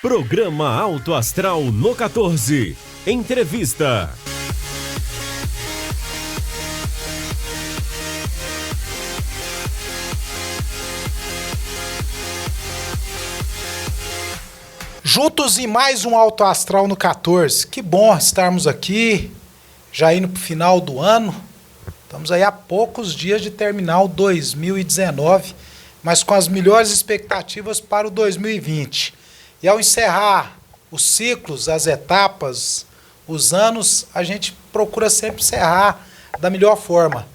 Programa Alto Astral no 14. Entrevista. Juntos em mais um Alto Astral no 14. Que bom estarmos aqui, já indo para o final do ano. Estamos aí a poucos dias de terminar o 2019, mas com as melhores expectativas para o 2020. E ao encerrar os ciclos, as etapas, os anos, a gente procura sempre encerrar da melhor forma.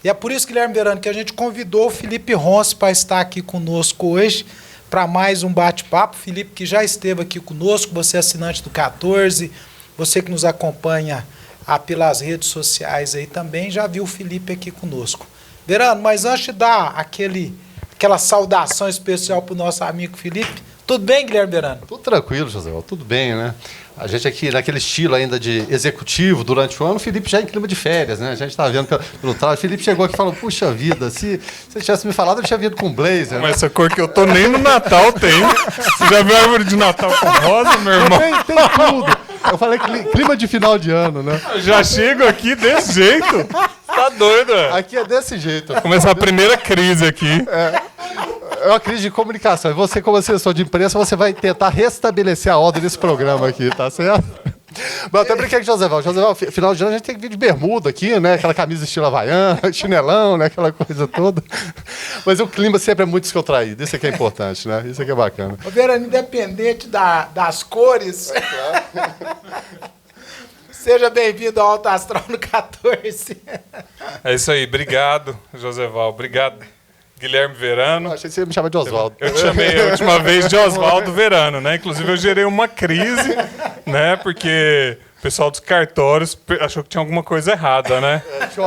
E é por isso, Guilherme Verano, que a gente convidou o Felipe Ronce para estar aqui conosco hoje, para mais um bate-papo. Felipe, que já esteve aqui conosco, você é assinante do 14, você que nos acompanha pelas redes sociais aí também, já viu o Felipe aqui conosco. Verano, mas antes de dar aquela saudação especial para o nosso amigo Felipe, tudo bem, Guilherme Verano? Tudo tranquilo, José, tudo bem, né? A gente aqui naquele estilo ainda de executivo durante o ano, o Felipe já em clima de férias, né? A gente está vendo pelo traje. O Felipe chegou aqui e falou, puxa vida, se você tivesse me falado, eu tinha vindo com blazer. Mas essa cor que eu tô nem no Natal tem. Você já viu a árvore de Natal com rosa, meu irmão? Tem tudo. Eu falei clima de final de ano, né? Eu já chego aqui desse jeito. Tá doido, velho. Aqui é desse jeito. Começar a primeira crise aqui. É uma crise de comunicação. E você, como assessor de imprensa, você vai tentar restabelecer a ordem desse programa aqui, tá certo? Mas eu até brinquei com o Joseval. Joseval, final de ano a gente tem que vir de bermuda aqui, né? Aquela camisa estilo havaiana, chinelão, né? Aquela coisa toda. Mas o clima sempre é muito descontraído. Isso aqui é importante, né? Isso aqui é bacana. Ô, Verano, independente das cores... Seja bem-vindo ao Alto Astral no 14. É isso aí. Obrigado, Joseval. Obrigado, Guilherme Verano. Eu achei que você ia me chamar de Oswaldo. Eu te chamei a última vez de Oswaldo Verano, né? Inclusive, eu gerei uma crise, né? Porque o pessoal dos cartórios achou que tinha alguma coisa errada, né?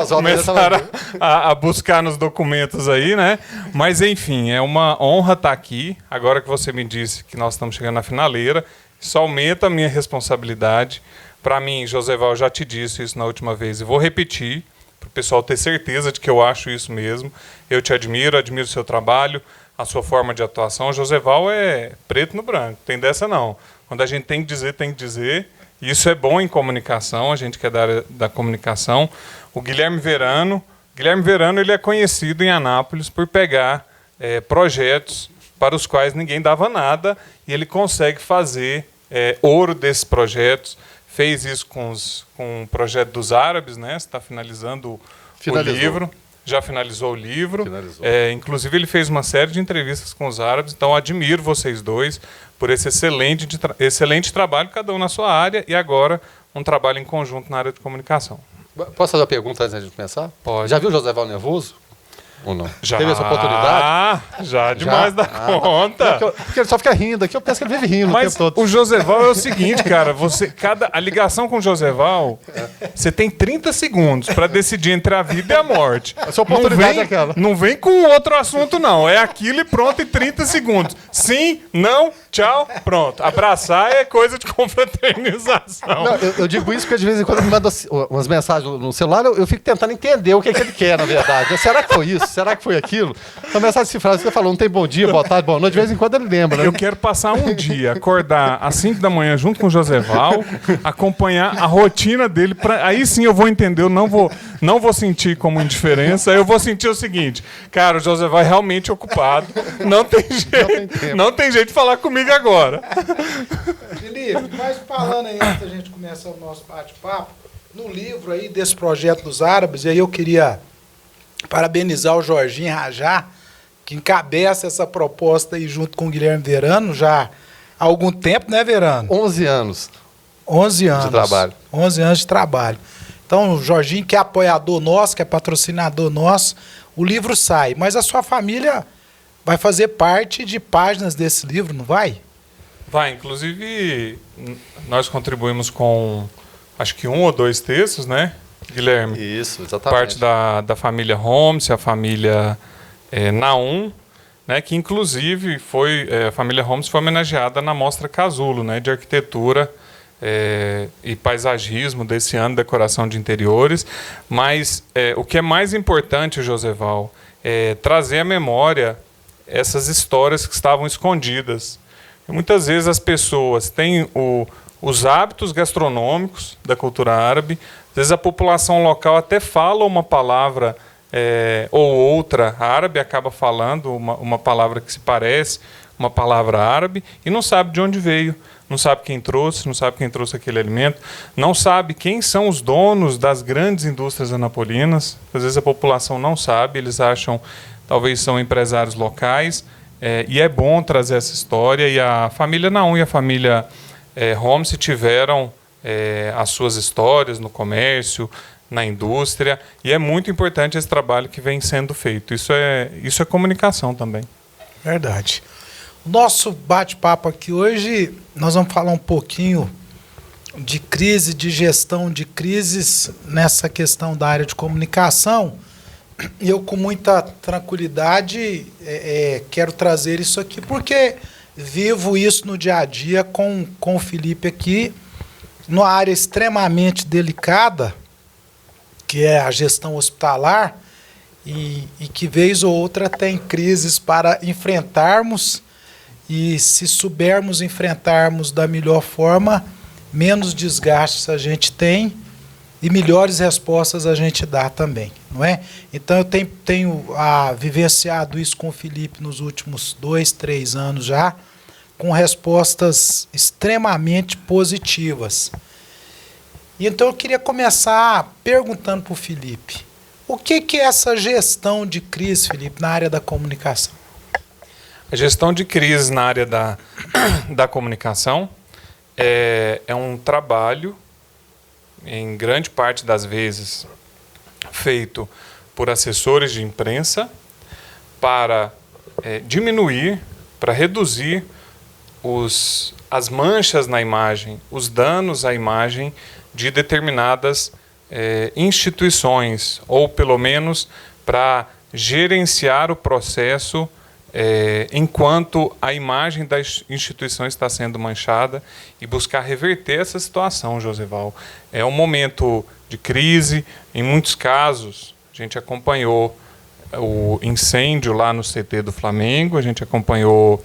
Começaram a buscar nos documentos aí, né? Mas, enfim, é uma honra estar aqui. Agora que você me disse que nós estamos chegando na finaleira, isso aumenta a minha responsabilidade. Para mim, Joseval, eu já te disse isso na última vez e vou repetir, para o pessoal ter certeza de que eu acho isso mesmo. Eu te admiro o seu trabalho, a sua forma de atuação. O Joseval é preto no branco, tem dessa não. Quando a gente tem que dizer, tem que dizer. Isso é bom em comunicação, a gente que é da área da comunicação. O Guilherme Verano ele é conhecido em Anápolis por pegar projetos para os quais ninguém dava nada e ele consegue fazer ouro desses projetos. Fez isso com o projeto dos árabes, né? Você está finalizando o livro. Já finalizou o livro. Inclusive, ele fez uma série de entrevistas com os árabes. Então, admiro vocês dois por esse excelente trabalho, cada um na sua área, e agora um trabalho em conjunto na área de comunicação. Posso fazer uma pergunta antes de começar? Pode. Já viu o Joseval nervoso? Ou não? Já. Teve essa oportunidade? Já demais da conta. Porque ele só fica rindo aqui, eu penso que ele vive rindo o tempo todo. O Joseval é o seguinte, cara, a ligação com o Joseval, você tem 30 segundos para decidir entre a vida e a morte. A sua oportunidade é aquela. Não vem com outro assunto, não. É aquilo e pronto em 30 segundos. Sim, não, tchau, pronto. Abraçar é coisa de confraternização. Não, eu digo isso porque de vez em quando ele me manda umas mensagens no celular, eu fico tentando entender o que ele quer, na verdade. Será que foi isso? Será que foi aquilo? A mensagem cifrada, você falou, não tem bom dia, boa tarde, boa noite, de vez em quando ele lembra, né? Eu quero passar um dia, acordar às 5 da manhã junto com o Joseval, acompanhar a rotina dele, aí sim eu vou entender, eu não vou sentir como indiferença, eu vou sentir o seguinte, cara, o Joseval é realmente ocupado, não tem jeito de falar comigo agora. Felipe, mas falando aí, antes da gente começar o nosso bate-papo, no livro aí desse projeto dos árabes, e aí eu queria parabenizar o Jorginho Rajá, que encabeça essa proposta aí junto com o Guilherme Verano, já há algum tempo, né, Verano? 11 anos. 11 anos. De trabalho. 11 anos de trabalho. Então, o Jorginho, que é apoiador nosso, que é patrocinador nosso, o livro sai. Mas a sua família vai fazer parte de páginas desse livro, não vai? Vai. Inclusive, nós contribuímos com, acho que 1 ou 2 textos, né, Guilherme? Isso, exatamente. Parte da família Holmes, a família Naum, né, que inclusive a família Holmes foi homenageada na Mostra Casulo, né, de arquitetura e paisagismo desse ano, decoração de interiores. Mas o que é mais importante, Joseval, é trazer à memória essas histórias que estavam escondidas. E muitas vezes as pessoas têm os hábitos gastronômicos da cultura árabe, às vezes a população local até fala uma palavra ou outra árabe, acaba falando uma palavra que se parece, uma palavra árabe, e não sabe de onde veio, não sabe quem trouxe, não sabe quem trouxe aquele alimento, não sabe quem são os donos das grandes indústrias anapolinas. Às vezes a população não sabe, eles acham, talvez são empresários locais, e é bom trazer essa história. E a família Naum e a família Holmes tiveram as suas histórias no comércio, na indústria, e é muito importante esse trabalho que vem sendo feito. Isso é comunicação também. Verdade. O nosso bate-papo aqui hoje, nós vamos falar um pouquinho de crise, de gestão de crises nessa questão da área de comunicação. E eu, com muita tranquilidade, quero trazer isso aqui, porque vivo isso no dia a dia com o Felipe aqui, numa área extremamente delicada, que é a gestão hospitalar, e que vez ou outra tem crises para enfrentarmos, e se soubermos enfrentarmos da melhor forma, menos desgastes a gente tem e melhores respostas a gente dá também, não é? Então eu tenho vivenciado isso com o Felipe nos últimos 2, 3 anos já, com respostas extremamente positivas. E então eu queria começar perguntando para o Felipe, o que é essa gestão de crise, Felipe, na área da comunicação? A gestão de crise na área da comunicação é um trabalho, em grande parte das vezes, feito por assessores de imprensa para diminuir, para reduzir as manchas na imagem, os danos à imagem de determinadas instituições, ou pelo menos para gerenciar o processo enquanto a imagem da instituição está sendo manchada, e buscar reverter essa situação, Josival. É um momento de crise. Em muitos casos, a gente acompanhou o incêndio lá no CT do Flamengo, a gente acompanhou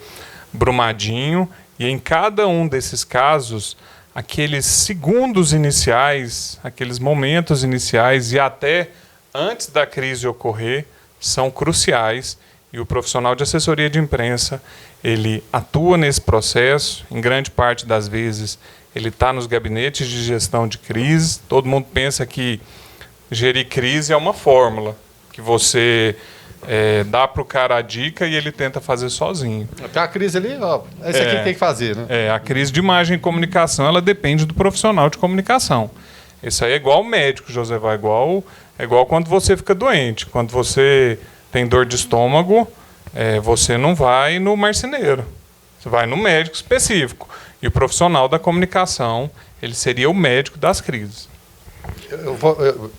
Brumadinho, e em cada um desses casos, aqueles segundos iniciais, aqueles momentos iniciais e até antes da crise ocorrer, são cruciais. E o profissional de assessoria de imprensa, ele atua nesse processo. Em grande parte das vezes, ele está nos gabinetes de gestão de crise. Todo mundo pensa que gerir crise é uma fórmula, que você dá para o cara a dica e ele tenta fazer sozinho. A crise ali, esse aqui que tem que fazer, né? A crise de imagem e comunicação, ela depende do profissional de comunicação. Isso aí é igual ao médico, José, é igual quando você fica doente. Quando você tem dor de estômago, você não vai no marceneiro, você vai no médico específico. E o profissional da comunicação, ele seria o médico das crises.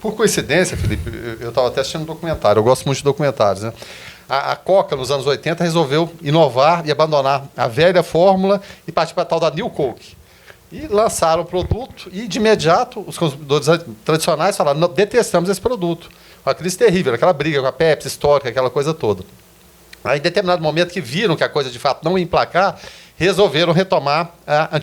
Por coincidência, Felipe, eu estava até assistindo um documentário, eu gosto muito de documentários, né? A Coca, nos anos 80, resolveu inovar e abandonar a velha fórmula e partir para a tal da New Coke. E lançaram o produto e, de imediato, os consumidores tradicionais falaram, não, detestamos esse produto. Uma crise terrível, aquela briga com a Pepsi histórica, aquela coisa toda. Aí, em determinado momento que viram que a coisa de fato não ia emplacar, resolveram retomar a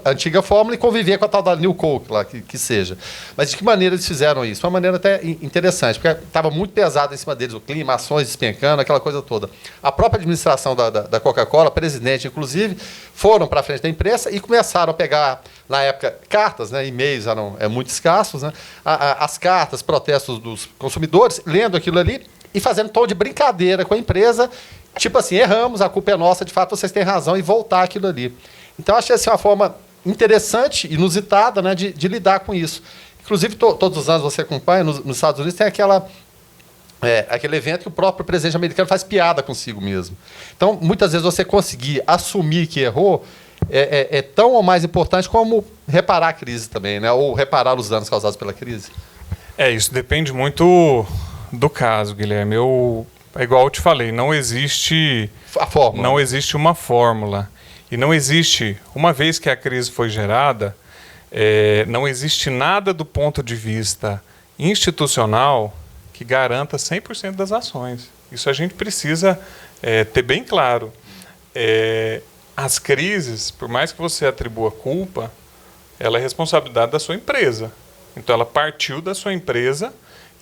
antiga fórmula e conviver com a tal da New Coke, lá, que seja. Mas de que maneira eles fizeram isso? Uma maneira até interessante, porque estava muito pesado em cima deles o clima, ações despencando, aquela coisa toda. A própria administração da Coca-Cola, presidente inclusive, foram para a frente da imprensa e começaram a pegar, na época, cartas, né, e-mails eram muito escassos, né, as cartas, protestos dos consumidores, lendo aquilo ali e fazendo tom de brincadeira com a empresa, tipo assim, erramos, a culpa é nossa, de fato vocês têm razão, e voltar aquilo ali. Então, achei assim, uma forma interessante, inusitada, né, de lidar com isso. Inclusive, todos os anos você acompanha, nos Estados Unidos tem aquele evento que o próprio presidente americano faz piada consigo mesmo. Então, muitas vezes você conseguir assumir que errou é tão ou mais importante como reparar a crise também, né, ou reparar os danos causados pela crise. Isso depende muito do caso, Guilherme. É igual eu te falei, não existe a fórmula. Não existe uma fórmula. E não existe, uma vez que a crise foi gerada, não existe nada do ponto de vista institucional que garanta 100% das ações. Isso a gente precisa ter bem claro. as crises, por mais que você atribua culpa, ela é responsabilidade da sua empresa. Então, ela partiu da sua empresa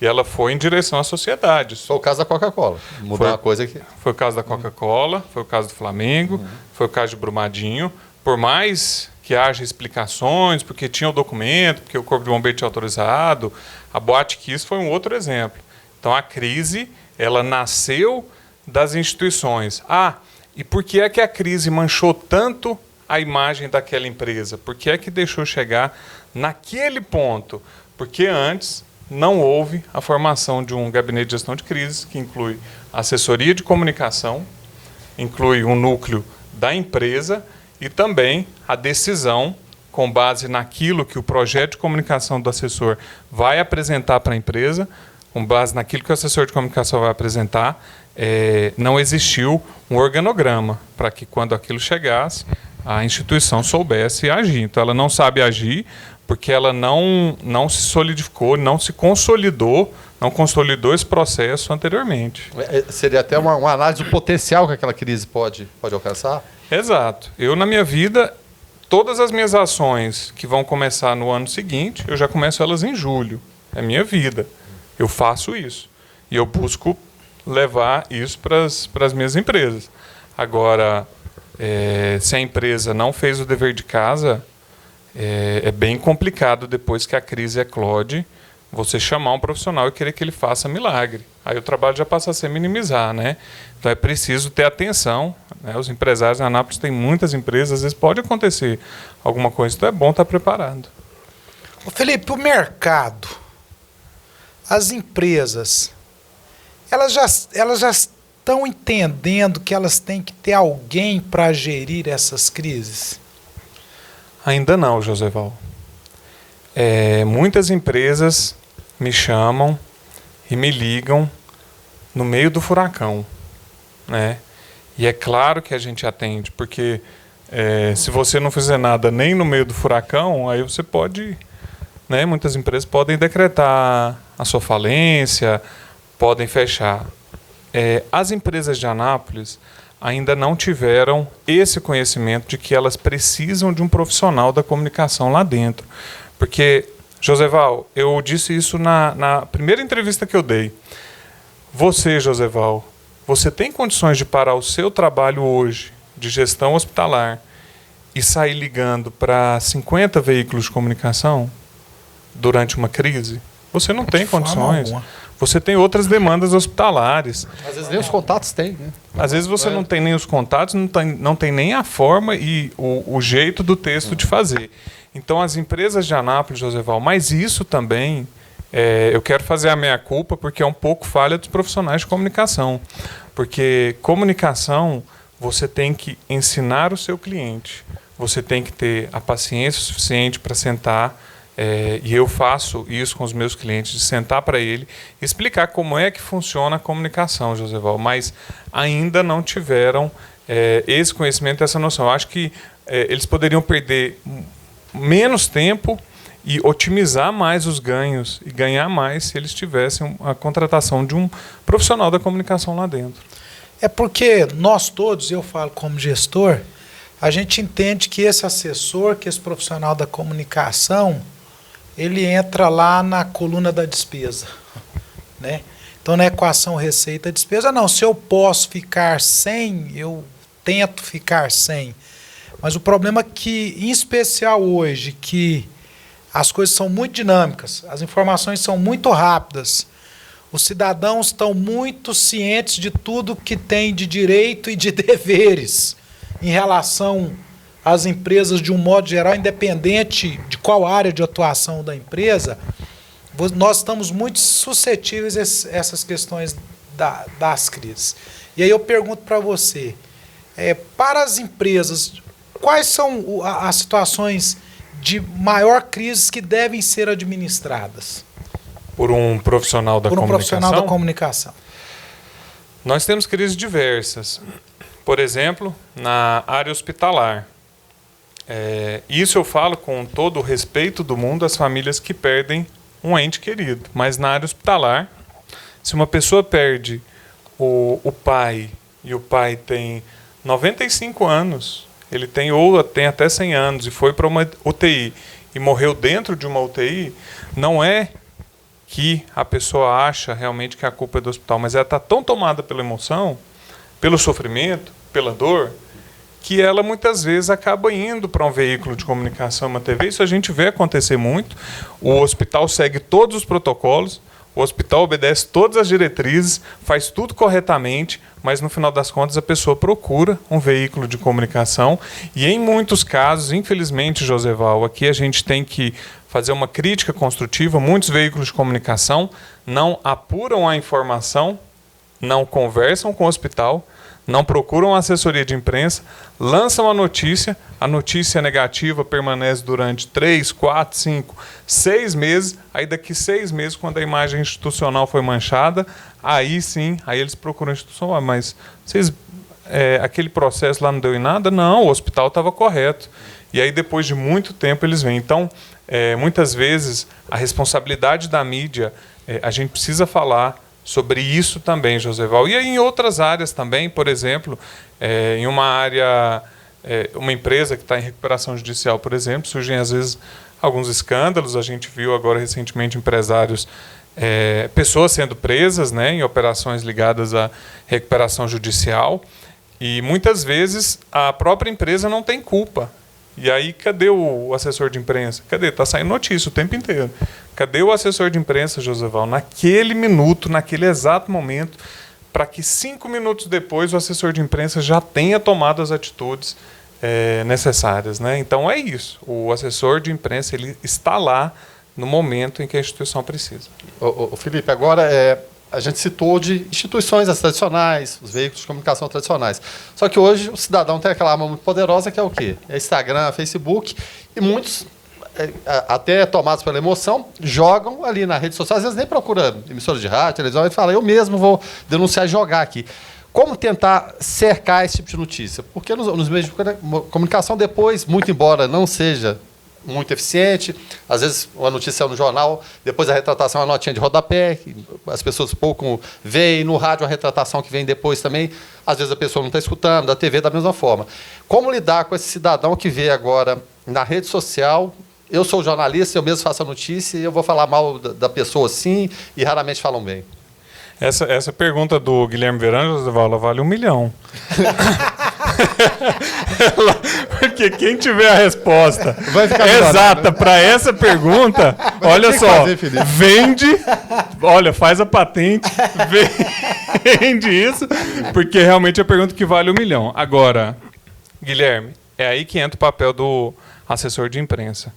e ela foi em direção à sociedade. Foi o caso da Coca-Cola. Mudou uma coisa aqui. Foi o caso da Coca-Cola, foi o caso do Flamengo, foi o caso de Brumadinho. Por mais que haja explicações, porque tinha o documento, porque o Corpo de Bombeiro tinha autorizado, a Boate Kiss foi um outro exemplo. Então, a crise, ela nasceu das instituições. E por que é que a crise manchou tanto a imagem daquela empresa? Por que é que deixou chegar naquele ponto? Porque antes não houve a formação de um gabinete de gestão de crises, que inclui assessoria de comunicação, inclui um núcleo da empresa e também a decisão, com base naquilo que o projeto de comunicação do assessor vai apresentar para a empresa, com base naquilo que o assessor de comunicação vai apresentar, não existiu um organograma para que, quando aquilo chegasse, a instituição soubesse agir. Então, ela não sabe agir porque ela não se solidificou, não se consolidou, não consolidou esse processo anteriormente. Seria até uma análise do potencial que aquela crise pode alcançar? Exato. Eu, na minha vida, todas as minhas ações que vão começar no ano seguinte, eu já começo elas em julho. É minha vida. Eu faço isso. E eu busco levar isso para as minhas empresas. Agora, se a empresa não fez o dever de casa, é bem complicado, depois que a crise eclode, você chamar um profissional e querer que ele faça milagre. Aí o trabalho já passa a ser minimizar, né? Então é preciso ter atenção, né? Os empresários em Anápolis têm muitas empresas, às vezes pode acontecer alguma coisa, então é bom estar preparado. Ô Felipe, o mercado, as empresas, elas já estão entendendo que elas têm que ter alguém para gerir essas crises? Ainda não, Joseval. Muitas empresas me chamam e me ligam no meio do furacão, né? E é claro que a gente atende, porque se você não fizer nada nem no meio do furacão, aí você pode, né? Muitas empresas podem decretar a sua falência, podem fechar. As empresas de Anápolis ainda não tiveram esse conhecimento de que elas precisam de um profissional da comunicação lá dentro. Porque, Joseval, eu disse isso na primeira entrevista que eu dei. Você, Joseval, você tem condições de parar o seu trabalho hoje de gestão hospitalar e sair ligando para 50 veículos de comunicação durante uma crise? Você não tem condições. Você tem outras demandas hospitalares. Às vezes nem os contatos tem, né? Às vezes você não tem nem os contatos, não tem nem a forma e o jeito do texto de fazer. Então, as empresas de Anápolis, Joseval, mas isso também, eu quero fazer a meia-culpa, porque é um pouco falha dos profissionais de comunicação. Porque comunicação, você tem que ensinar o seu cliente. Você tem que ter a paciência suficiente para sentar, e eu faço isso com os meus clientes, de sentar para ele e explicar como é que funciona a comunicação, Joseval, mas ainda não tiveram esse conhecimento, essa noção. Eu acho que eles poderiam perder menos tempo e otimizar mais os ganhos e ganhar mais se eles tivessem a contratação de um profissional da comunicação lá dentro. É porque nós todos, eu falo como gestor, a gente entende que esse assessor, que esse profissional da comunicação, ele entra lá na coluna da despesa, né? Então, na equação receita-despesa, não. Se eu posso ficar sem, eu tento ficar sem. Mas o problema é que, em especial hoje, que as coisas são muito dinâmicas, as informações são muito rápidas, os cidadãos estão muito cientes de tudo que tem de direito e de deveres em relação às empresas de um modo geral, independente de qual área de atuação da empresa. Nós estamos muito suscetíveis a essas questões das crises. E aí eu pergunto para você, para as empresas, quais são as situações de maior crise que devem ser administradas? Por um profissional da comunicação? Por um profissional da comunicação. Nós temos crises diversas. Por exemplo, na área hospitalar. Isso eu falo com todo o respeito do mundo às famílias que perdem um ente querido. Mas na área hospitalar, se uma pessoa perde o pai, e o pai tem 95 anos, ele tem até 100 anos e foi para uma UTI e morreu dentro de uma UTI, não é que a pessoa acha realmente que a culpa é do hospital, mas ela está tão tomada pela emoção, pelo sofrimento, pela dor, que ela muitas vezes acaba indo para um veículo de comunicação, uma TV. Isso a gente vê acontecer muito. O hospital segue todos os protocolos, o hospital obedece todas as diretrizes, faz tudo corretamente, mas no final das contas a pessoa procura um veículo de comunicação e em muitos casos, infelizmente, Joseval, aqui a gente tem que fazer uma crítica construtiva. Muitos veículos de comunicação não apuram a informação, não conversam com o hospital, não procuram assessoria de imprensa, lançam a notícia negativa permanece durante 3, 4, 5, 6 meses, aí daqui 6 meses, quando a imagem institucional foi manchada, aí sim, aí eles procuram a instituição, mas aquele processo lá não deu em nada? Não, o hospital estava correto. E aí depois de muito tempo eles vêm. Então, muitas vezes, a responsabilidade da mídia, a gente precisa falar sobre isso também, Joseval. E aí em outras áreas também, por exemplo, em uma área, uma empresa que está em recuperação judicial, por exemplo, surgem às vezes alguns escândalos. A gente viu agora recentemente empresários, pessoas sendo presas, né, em operações ligadas à recuperação judicial. E muitas vezes a própria empresa não tem culpa. E aí, cadê o assessor de imprensa? Cadê? Está saindo notícia o tempo inteiro. Cadê o assessor de imprensa, Joseval? Naquele minuto, naquele exato momento, para que 5 minutos depois o assessor de imprensa já tenha tomado as atitudes necessárias, né? Então é isso. O assessor de imprensa ele está lá no momento em que a instituição precisa. Ô Felipe, agora a gente citou de instituições tradicionais, os veículos de comunicação tradicionais. Só que hoje o cidadão tem aquela arma muito poderosa que é o quê? É Instagram, Facebook, e muitos, até tomados pela emoção, jogam ali na rede social, às vezes nem procuram emissora de rádio, televisão, e falam, eu mesmo vou denunciar e jogar aqui. Como tentar cercar esse tipo de notícia? Porque nos meios de comunicação, depois, muito embora não seja muito eficiente, às vezes uma notícia no jornal, depois a retratação é uma notinha de rodapé, que as pessoas pouco veem, no rádio a retratação que vem depois também, às vezes a pessoa não está escutando, da TV da mesma forma. Como lidar com esse cidadão que vê agora na rede social, eu sou jornalista, eu mesmo faço a notícia e eu vou falar mal da pessoa sim, e raramente falam bem? Essa pergunta do Guilherme Verano, Joseval, vale 1 milhão. Porque quem tiver a resposta exata para essa pergunta, olha só, vende, olha, faz a patente, vende isso, porque realmente é a pergunta que vale 1 milhão. Agora, Guilherme, é aí que entra o papel do assessor de imprensa.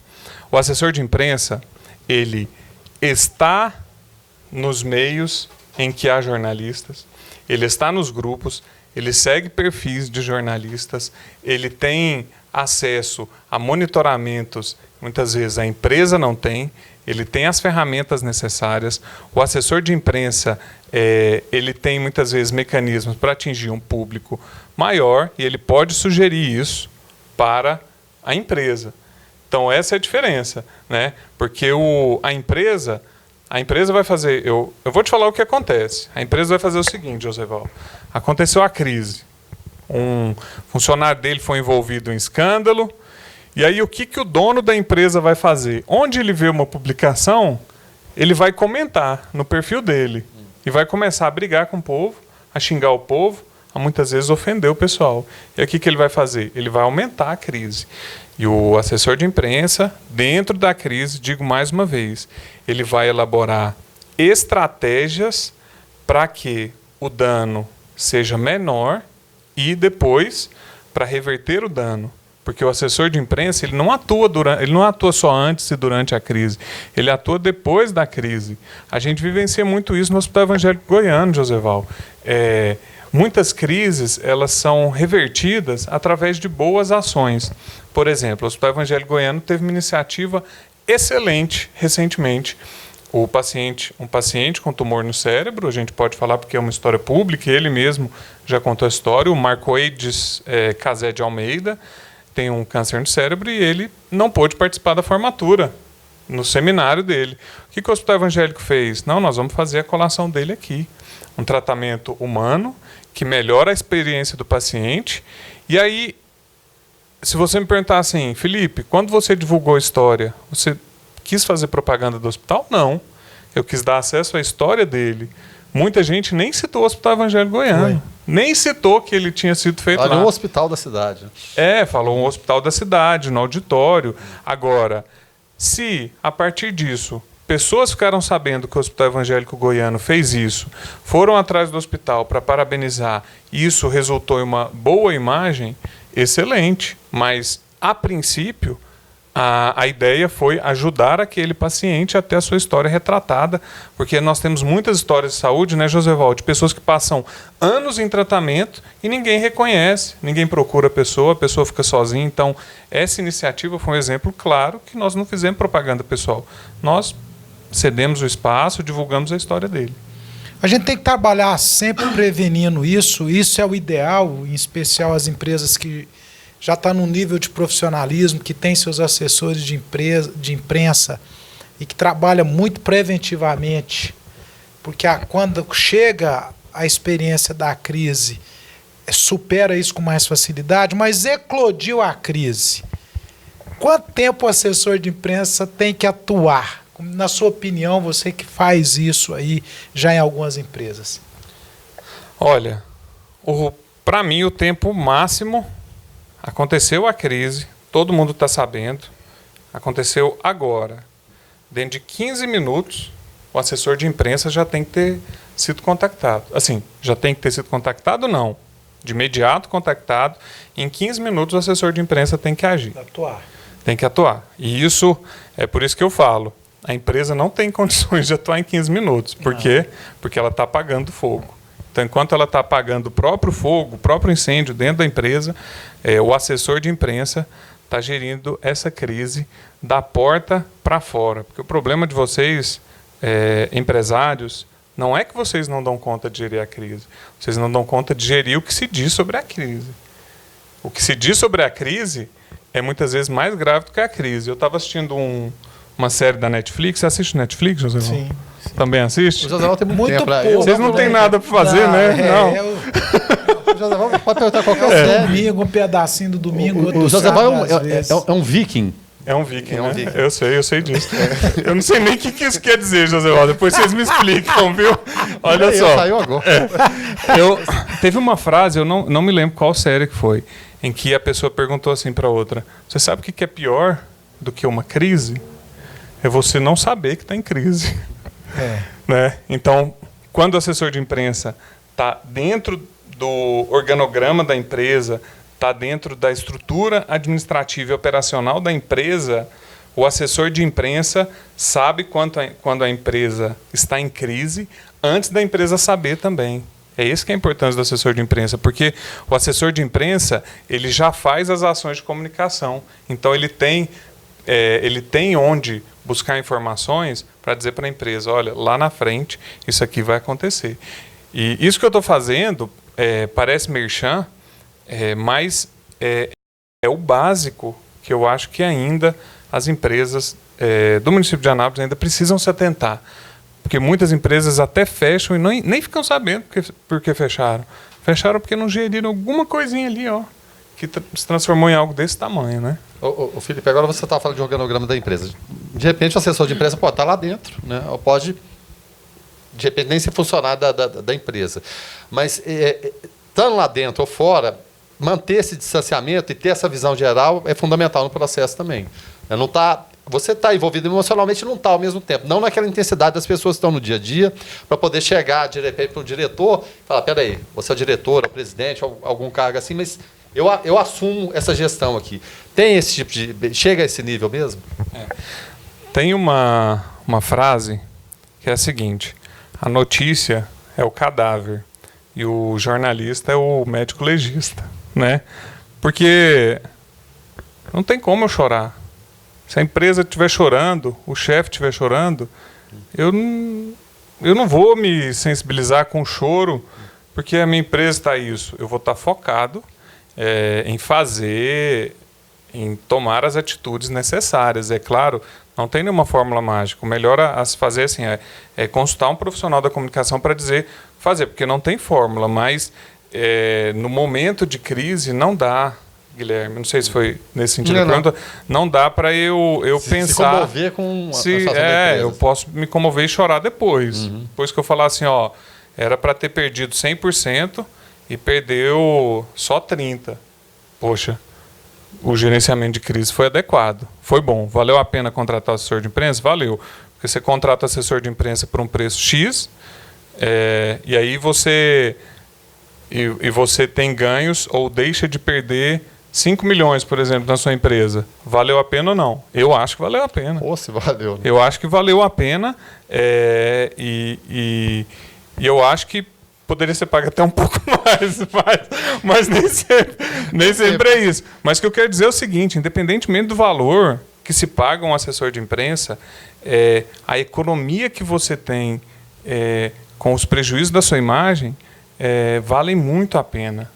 O assessor de imprensa, ele está nos meios em que há jornalistas, ele está nos grupos, ele segue perfis de jornalistas, ele tem acesso a monitoramentos, muitas vezes a empresa não tem, ele tem as ferramentas necessárias, o assessor de imprensa, ele tem muitas vezes mecanismos para atingir um público maior e ele pode sugerir isso para a empresa. Então essa é a diferença, né? Porque a empresa vai fazer... Eu vou te falar o que acontece. A empresa vai fazer o seguinte, Joseval. Aconteceu a crise. Um funcionário dele foi envolvido em escândalo. E aí o que o dono da empresa vai fazer? Onde ele vê uma publicação, ele vai comentar no perfil dele. E vai começar a brigar com o povo, a xingar o povo, a muitas vezes ofender o pessoal. E aí o que ele vai fazer? Ele vai aumentar a crise. E o assessor de imprensa, dentro da crise, digo mais uma vez, ele vai elaborar estratégias para que o dano seja menor e depois para reverter o dano. Porque o assessor de imprensa ele não atua só antes e durante a crise, ele atua depois da crise. A gente vivencia muito isso no Hospital Evangélico Goiano, Joseval. Muitas crises elas são revertidas através de boas ações. Por exemplo, o Hospital Evangélico Goiano teve uma iniciativa excelente recentemente. Um paciente com tumor no cérebro, a gente pode falar porque é uma história pública, ele mesmo já contou a história, o Marcoides Casé de Almeida tem um câncer no cérebro e ele não pôde participar da formatura no seminário dele. O que o Hospital Evangélico fez? Não, nós vamos fazer a colação dele aqui. Um tratamento humano que melhora a experiência do paciente. E aí, se você me perguntar assim, Felipe, quando você divulgou a história, você quis fazer propaganda do hospital? Não. Eu quis dar acesso à história dele. Muita gente nem citou o Hospital Evangélico Goiano. Nem citou que ele tinha sido feito lá. Um hospital da cidade. Falou um hospital da cidade, no auditório. Agora, se a partir disso pessoas ficaram sabendo que o Hospital Evangélico Goiano fez isso, foram atrás do hospital para parabenizar, e isso resultou em uma boa imagem, excelente. Mas, a princípio, a ideia foi ajudar aquele paciente a ter a sua história retratada, porque nós temos muitas histórias de saúde, né, Josevaldo, de pessoas que passam anos em tratamento e ninguém reconhece, ninguém procura a pessoa fica sozinha. Então, essa iniciativa foi um exemplo claro que nós não fizemos propaganda pessoal. Nós cedemos o espaço, divulgamos a história dele. A gente tem que trabalhar sempre prevenindo isso é o ideal, em especial as empresas que já está num nível de profissionalismo, que tem seus assessores de imprensa e que trabalha muito preventivamente, porque quando chega a experiência da crise, supera isso com mais facilidade, mas eclodiu a crise. Quanto tempo o assessor de imprensa tem que atuar? Na sua opinião, você que faz isso aí já em algumas empresas. Olha, para mim o tempo máximo... Aconteceu a crise, todo mundo está sabendo, aconteceu agora. Dentro de 15 minutos, o assessor de imprensa já tem que ter sido contactado. Assim, já tem que ter sido contactado, não. De imediato contactado. Em 15 minutos, o assessor de imprensa tem que agir. Tem que atuar. E isso, é por isso que eu falo, a empresa não tem condições de atuar em 15 minutos. Por quê? Porque ela está apagando fogo. Então, enquanto ela está apagando o próprio fogo, o próprio incêndio dentro da empresa, o assessor de imprensa está gerindo essa crise da porta para fora. Porque o problema de vocês, empresários, não é que vocês não dão conta de gerir a crise. Vocês não dão conta de gerir o que se diz sobre a crise. O que se diz sobre a crise é muitas vezes mais grave do que a crise. Eu estava assistindo uma série da Netflix. Você assiste Netflix, José? Sim. Também assiste? O José tem muito tempo para Vocês não têm nada para fazer, né? Não. O José pode perguntar qualquer série. Domingo, um pedacinho do domingo. O José é um viking. É um viking, né? Eu sei disso. Eu não sei nem o que isso quer dizer, José Valdo. Depois vocês me explicam, viu? Olha só. Saiu agora. Teve uma frase, eu não me lembro qual série que foi, em que a pessoa perguntou assim para outra: você sabe o que é pior do que uma crise? É você não saber que está em crise. Né? Então, quando o assessor de imprensa está dentro do organograma da empresa, está dentro da estrutura administrativa e operacional da empresa, o assessor de imprensa sabe quando a empresa está em crise, antes da empresa saber também. É isso que é a importância do assessor de imprensa, porque o assessor de imprensa ele já faz as ações de comunicação. Então, ele tem onde buscar informações para dizer para a empresa: olha, lá na frente isso aqui vai acontecer. E isso que eu estou fazendo parece merchan, mas é o básico que eu acho que ainda as empresas do município de Anápolis ainda precisam se atentar. Porque muitas empresas até fecham e nem ficam sabendo porque fecharam. Fecharam porque não geriram alguma coisinha ali, que se transformou em algo desse tamanho, né? Ô Felipe, agora você está falando de organograma da empresa. De repente, o assessor de imprensa pode estar lá dentro, né? Ou pode, de repente, nem ser funcionário da empresa. Mas, estando lá dentro ou fora, manter esse distanciamento e ter essa visão geral é fundamental no processo também. Você está envolvido emocionalmente, não está ao mesmo tempo. Não naquela intensidade das pessoas que estão no dia a dia, para poder chegar, de repente, para o diretor e falar: peraí, você é o diretor, é o presidente, algum cargo assim, mas eu assumo essa gestão aqui. Tem esse tipo de... Chega a esse nível mesmo? Tem uma frase que é a seguinte: a notícia é o cadáver e o jornalista é o médico legista, né? Porque não tem como eu chorar. Se a empresa estiver chorando, o chefe estiver chorando, eu não vou me sensibilizar com o choro, porque a minha empresa está isso. Eu vou estar focado em fazer, em tomar as atitudes necessárias. É claro, não tem nenhuma fórmula mágica. O melhor a se fazer assim, é consultar um profissional da comunicação para fazer, porque não tem fórmula, mas no momento de crise não dá. Guilherme, não sei se foi nesse sentido da pergunta, não dá para eu pensar... Se comover com a situação da empresa. Eu posso me comover e chorar depois. Depois que eu falar assim, ó, era para ter perdido 100% e perdeu só 30%. Poxa, o gerenciamento de crise foi adequado, foi bom. Valeu a pena contratar o assessor de imprensa? Valeu. Porque você contrata o assessor de imprensa por um preço X, e aí você tem ganhos ou deixa de perder 5 milhões, por exemplo, na sua empresa. Valeu a pena ou não? Eu acho que valeu a pena. Pô, se valeu. Né? Eu acho que valeu a pena e eu acho que poderia ser pago até um pouco mas nem sempre é isso. Mas o que eu quero dizer é o seguinte, independentemente do valor que se paga um assessor de imprensa, a economia que você tem com os prejuízos da sua imagem valem muito a pena.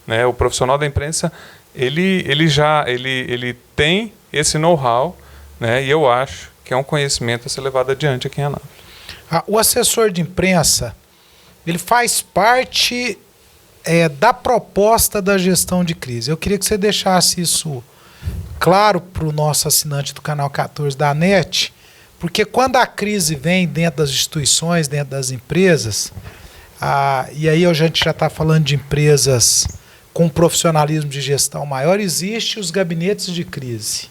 Né? O profissional da imprensa ele tem esse know-how, né? E eu acho que é um conhecimento a ser levado adiante aqui em Anápolis. O assessor de imprensa ele faz parte da proposta da gestão de crise. Eu queria que você deixasse isso claro para o nosso assinante do Canal 14 da NET, porque quando a crise vem dentro das instituições, dentro das empresas, e aí a gente já está falando de empresas com profissionalismo de gestão maior, existem os gabinetes de crise.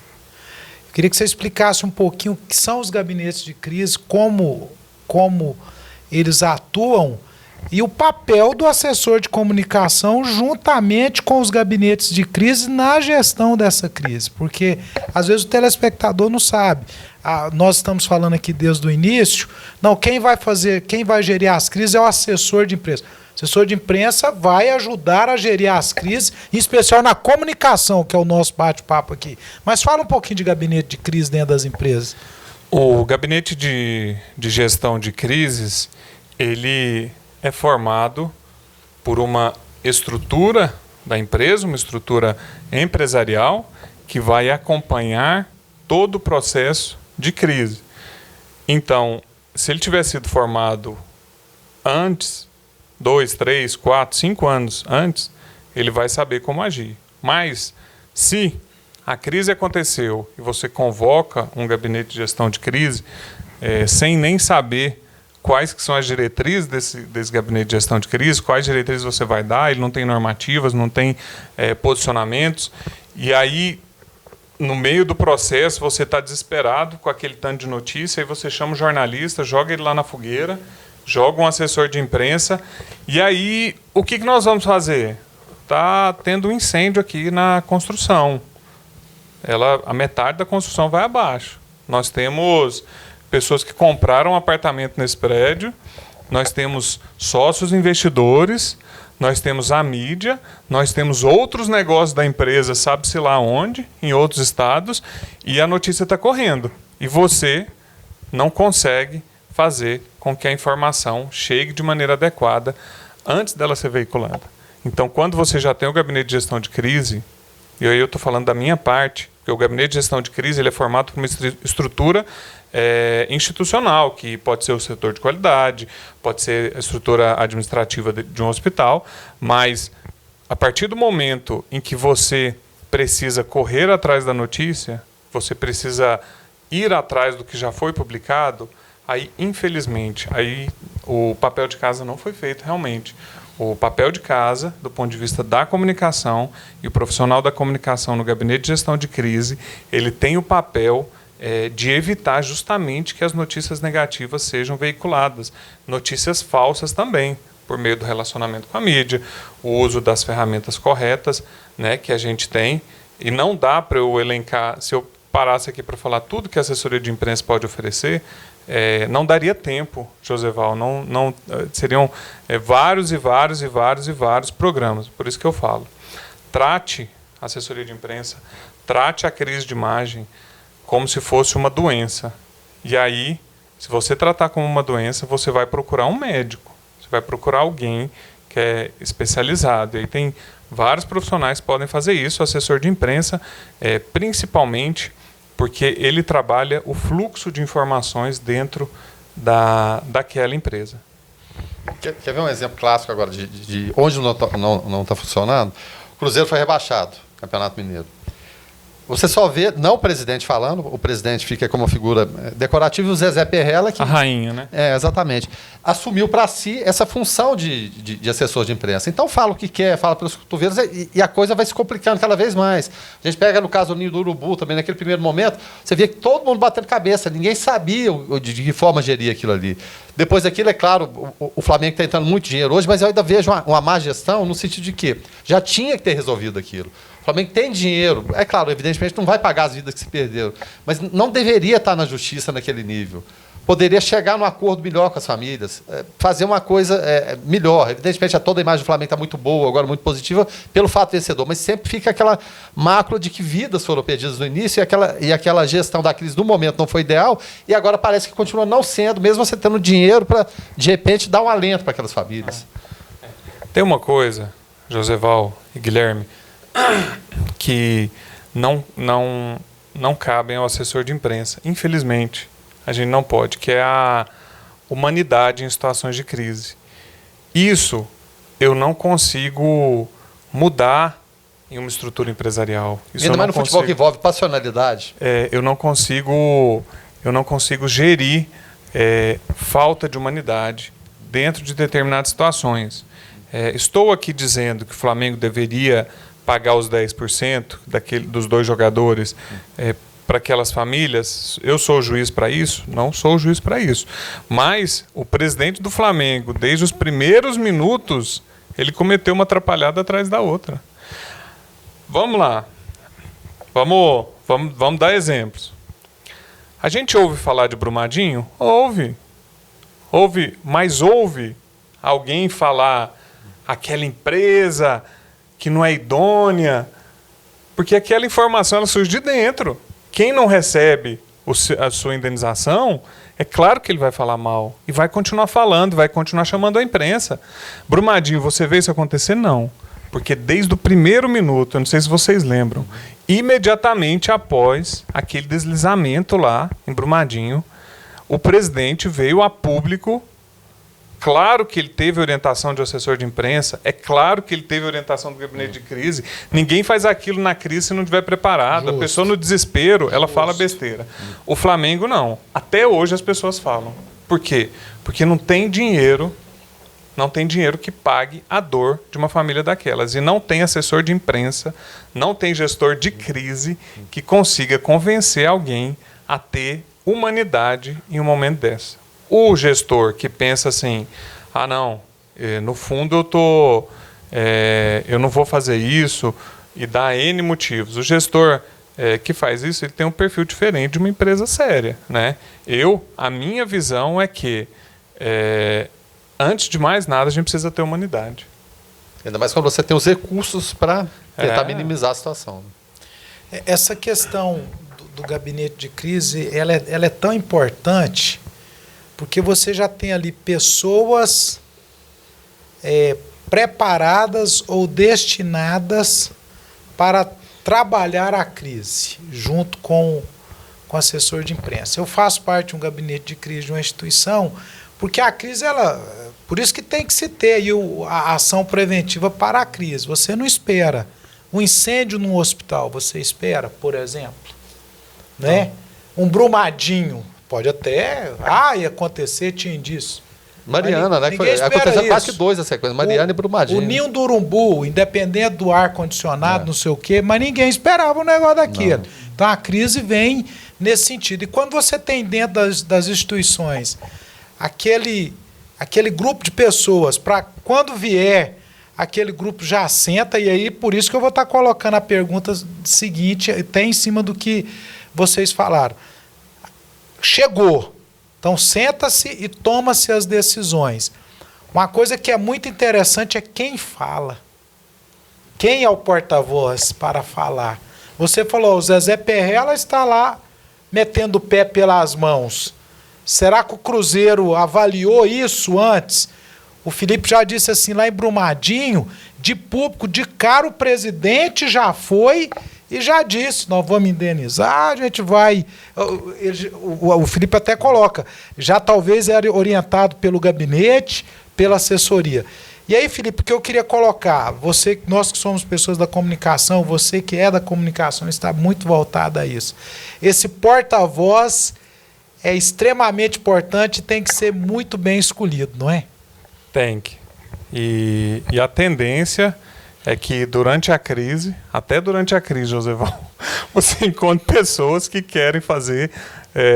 Eu queria que você explicasse um pouquinho o que são os gabinetes de crise, como eles atuam e o papel do assessor de comunicação juntamente com os gabinetes de crise na gestão dessa crise. Porque, às vezes, o telespectador não sabe. Nós estamos falando aqui desde o início. Não, quem vai gerir as crises é o assessor de imprensa. O assessor de imprensa vai ajudar a gerir as crises, em especial na comunicação, que é o nosso bate-papo aqui. Mas fala um pouquinho de gabinete de crise dentro das empresas. O gabinete de gestão de crises, ele é formado por uma estrutura da empresa, uma estrutura empresarial, que vai acompanhar todo o processo de crise. Então, se ele tivesse sido formado antes, 2, 3, 4, 5 anos antes, ele vai saber como agir. Mas, se a crise aconteceu e você convoca um gabinete de gestão de crise, sem nem saber quais que são as diretrizes desse gabinete de gestão de crise, quais diretrizes você vai dar, ele não tem normativas, não tem posicionamentos, e aí, no meio do processo, você está desesperado com aquele tanto de notícia, e você chama o jornalista, joga ele lá na fogueira, joga um assessor de imprensa, e aí, o que nós vamos fazer? Está tendo um incêndio aqui na construção. A metade da construção vai abaixo. Nós temos pessoas que compraram um apartamento nesse prédio, nós temos sócios investidores, nós temos a mídia, nós temos outros negócios da empresa, sabe-se lá onde, em outros estados, e a notícia está correndo. E você não consegue fazer com que a informação chegue de maneira adequada antes dela ser veiculada. Então, quando você já tem o gabinete de gestão de crise, e aí eu estou falando da minha parte, porque o gabinete de gestão de crise ele é formado por uma estrutura institucional, que pode ser o setor de qualidade, pode ser a estrutura administrativa de um hospital, mas a partir do momento em que você precisa correr atrás da notícia, você precisa ir atrás do que já foi publicado, aí, infelizmente, aí o papel de casa não foi feito realmente. O papel de casa, do ponto de vista da comunicação, e o profissional da comunicação no gabinete de gestão de crise, ele tem o papel de evitar justamente que as notícias negativas sejam veiculadas. Notícias falsas também, por meio do relacionamento com a mídia, o uso das ferramentas corretas, né, que a gente tem. E não dá para eu elencar, se eu parasse aqui para falar tudo que a assessoria de imprensa pode oferecer, não daria tempo, Joseval, seriam vários programas. Por isso que eu falo, trate a assessoria de imprensa, trate a crise de imagem como se fosse uma doença. E aí, se você tratar como uma doença, você vai procurar um médico, você vai procurar alguém que é especializado. E aí tem vários profissionais que podem fazer isso, o assessor de imprensa, principalmente porque ele trabalha o fluxo de informações dentro daquela empresa. Quer ver um exemplo clássico agora de onde não está funcionando? O Cruzeiro foi rebaixado. Campeonato Mineiro. Você só vê, não o presidente falando, o presidente fica como uma figura decorativa, e o Zezé Perrella... A rainha, né? Exatamente. Assumiu para si essa função de assessor de imprensa. Então fala o que quer, fala pelos cotovelos, e a coisa vai se complicando cada vez mais. A gente pega no caso do Ninho do Urubu, também naquele primeiro momento, você via que todo mundo batendo cabeça, ninguém sabia de que forma gerir aquilo ali. Depois daquilo, é claro, o Flamengo está entrando muito dinheiro hoje, mas eu ainda vejo uma má gestão no sentido de que já tinha que ter resolvido aquilo. O Flamengo tem dinheiro, é claro, evidentemente não vai pagar as vidas que se perderam, mas não deveria estar na justiça naquele nível. Poderia chegar num acordo melhor com as famílias, fazer uma coisa melhor. Evidentemente, toda a imagem do Flamengo está muito boa, agora muito positiva, pelo fato vencedor, mas sempre fica aquela mácula de que vidas foram perdidas no início e aquela gestão da crise no momento não foi ideal, e agora parece que continua não sendo, mesmo você tendo dinheiro para, de repente, dar um alento para aquelas famílias. Tem uma coisa, Joseval e Guilherme, que não cabem ao assessor de imprensa, infelizmente. A gente não pode, que é a humanidade em situações de crise. Isso eu não consigo mudar em uma estrutura empresarial. Isso ainda mais no futebol que envolve passionalidade. Eu não consigo gerir falta de humanidade dentro de determinadas situações. Estou aqui dizendo que o Flamengo deveria pagar os 10% dos 2 jogadores para aquelas famílias. Eu sou o juiz para isso? Não sou o juiz para isso. Mas o presidente do Flamengo, desde os primeiros minutos, ele cometeu uma atrapalhada atrás da outra. Vamos lá. Vamos dar exemplos. A gente ouve falar de Brumadinho? Ouve. Mas ouve alguém falar aquela empresa que não é idônea, porque aquela informação ela surge de dentro. Quem não recebe a sua indenização, é claro que ele vai falar mal. E vai continuar falando, vai continuar chamando a imprensa. Brumadinho, você vê isso acontecer? Não. Porque desde o primeiro minuto, eu não sei se vocês lembram, imediatamente após aquele deslizamento lá em Brumadinho, o presidente veio a público. Claro que ele teve orientação de assessor de imprensa, é claro que ele teve orientação do gabinete de crise. Ninguém faz aquilo na crise se não estiver preparado. Justo. A pessoa no desespero, ela fala besteira. O Flamengo não. Até hoje as pessoas falam. Por quê? Porque não tem dinheiro que pague a dor de uma família daquelas. E não tem assessor de imprensa, não tem gestor de crise que consiga convencer alguém a ter humanidade em um momento dessa. O gestor que pensa assim, no fundo eu não vou fazer isso, e dá N motivos. O gestor que faz isso, ele tem um perfil diferente de uma empresa séria, né? A minha visão é que, antes de mais nada, a gente precisa ter humanidade. Ainda mais quando você tem os recursos para tentar minimizar a situação. Essa questão do gabinete de crise, ela é tão importante, porque você já tem ali pessoas preparadas ou destinadas para trabalhar a crise, junto com o assessor de imprensa. Eu faço parte de um gabinete de crise de uma instituição, porque a crise, por isso que tem que se ter aí a ação preventiva para a crise. Você não espera. Um incêndio num hospital, você espera, por exemplo, né? Um Brumadinho. Pode até... ia acontecer, tinha indício. Mariana, né? Aconteceu quase que 2 a sequência. Mariana e Brumadinho. O Ninho do Urubu, independente do ar-condicionado, não sei o quê, mas ninguém esperava o negócio daquele. Não. Então a crise vem nesse sentido. E quando você tem dentro das instituições aquele grupo de pessoas, para quando vier, aquele grupo já assenta, e aí por isso que eu vou estar colocando a pergunta seguinte, até em cima do que vocês falaram. Chegou. Então, senta-se e toma-se as decisões. Uma coisa que é muito interessante é quem fala. Quem é o porta-voz para falar? Você falou, o Zezé Perrella está lá metendo o pé pelas mãos. Será que o Cruzeiro avaliou isso antes? O Felipe já disse assim, lá em Brumadinho, de público, de cara, o presidente já foi... E já disse, nós vamos indenizar, a gente vai... O Felipe até coloca, já talvez era orientado pelo gabinete, pela assessoria. E aí, Felipe, o que eu queria colocar, nós que somos pessoas da comunicação, você que é da comunicação, está muito voltado a isso. Esse porta-voz é extremamente importante e tem que ser muito bem escolhido, não é? Tem que. E a tendência é que durante a crise, até durante a crise, Joseval, você encontra pessoas que querem fazer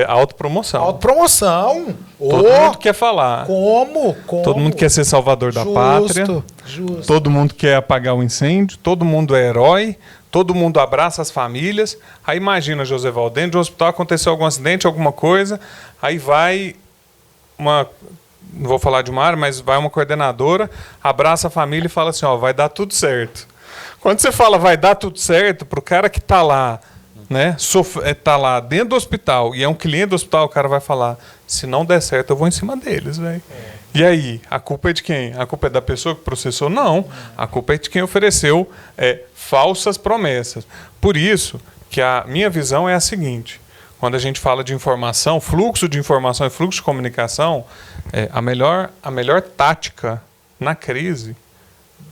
autopromoção. Autopromoção. Todo mundo quer falar. Como? Todo mundo quer ser salvador da pátria. Justo. Todo mundo quer apagar o incêndio. Todo mundo é herói. Todo mundo abraça as famílias. Aí imagina, Joseval, dentro de um hospital aconteceu algum acidente, alguma coisa. Aí vai não vou falar de uma área, mas vai uma coordenadora, abraça a família e fala assim, ó, vai dar tudo certo. Quando você fala vai dar tudo certo, para o cara que está lá, né, tá lá dentro do hospital e é um cliente do hospital, o cara vai falar, se não der certo, eu vou em cima deles, velho. E aí, a culpa é de quem? A culpa é da pessoa que processou? Não. A culpa é de quem ofereceu falsas promessas. Por isso que a minha visão é a seguinte, quando a gente fala de informação, fluxo de informação e fluxo de comunicação, a melhor tática na crise,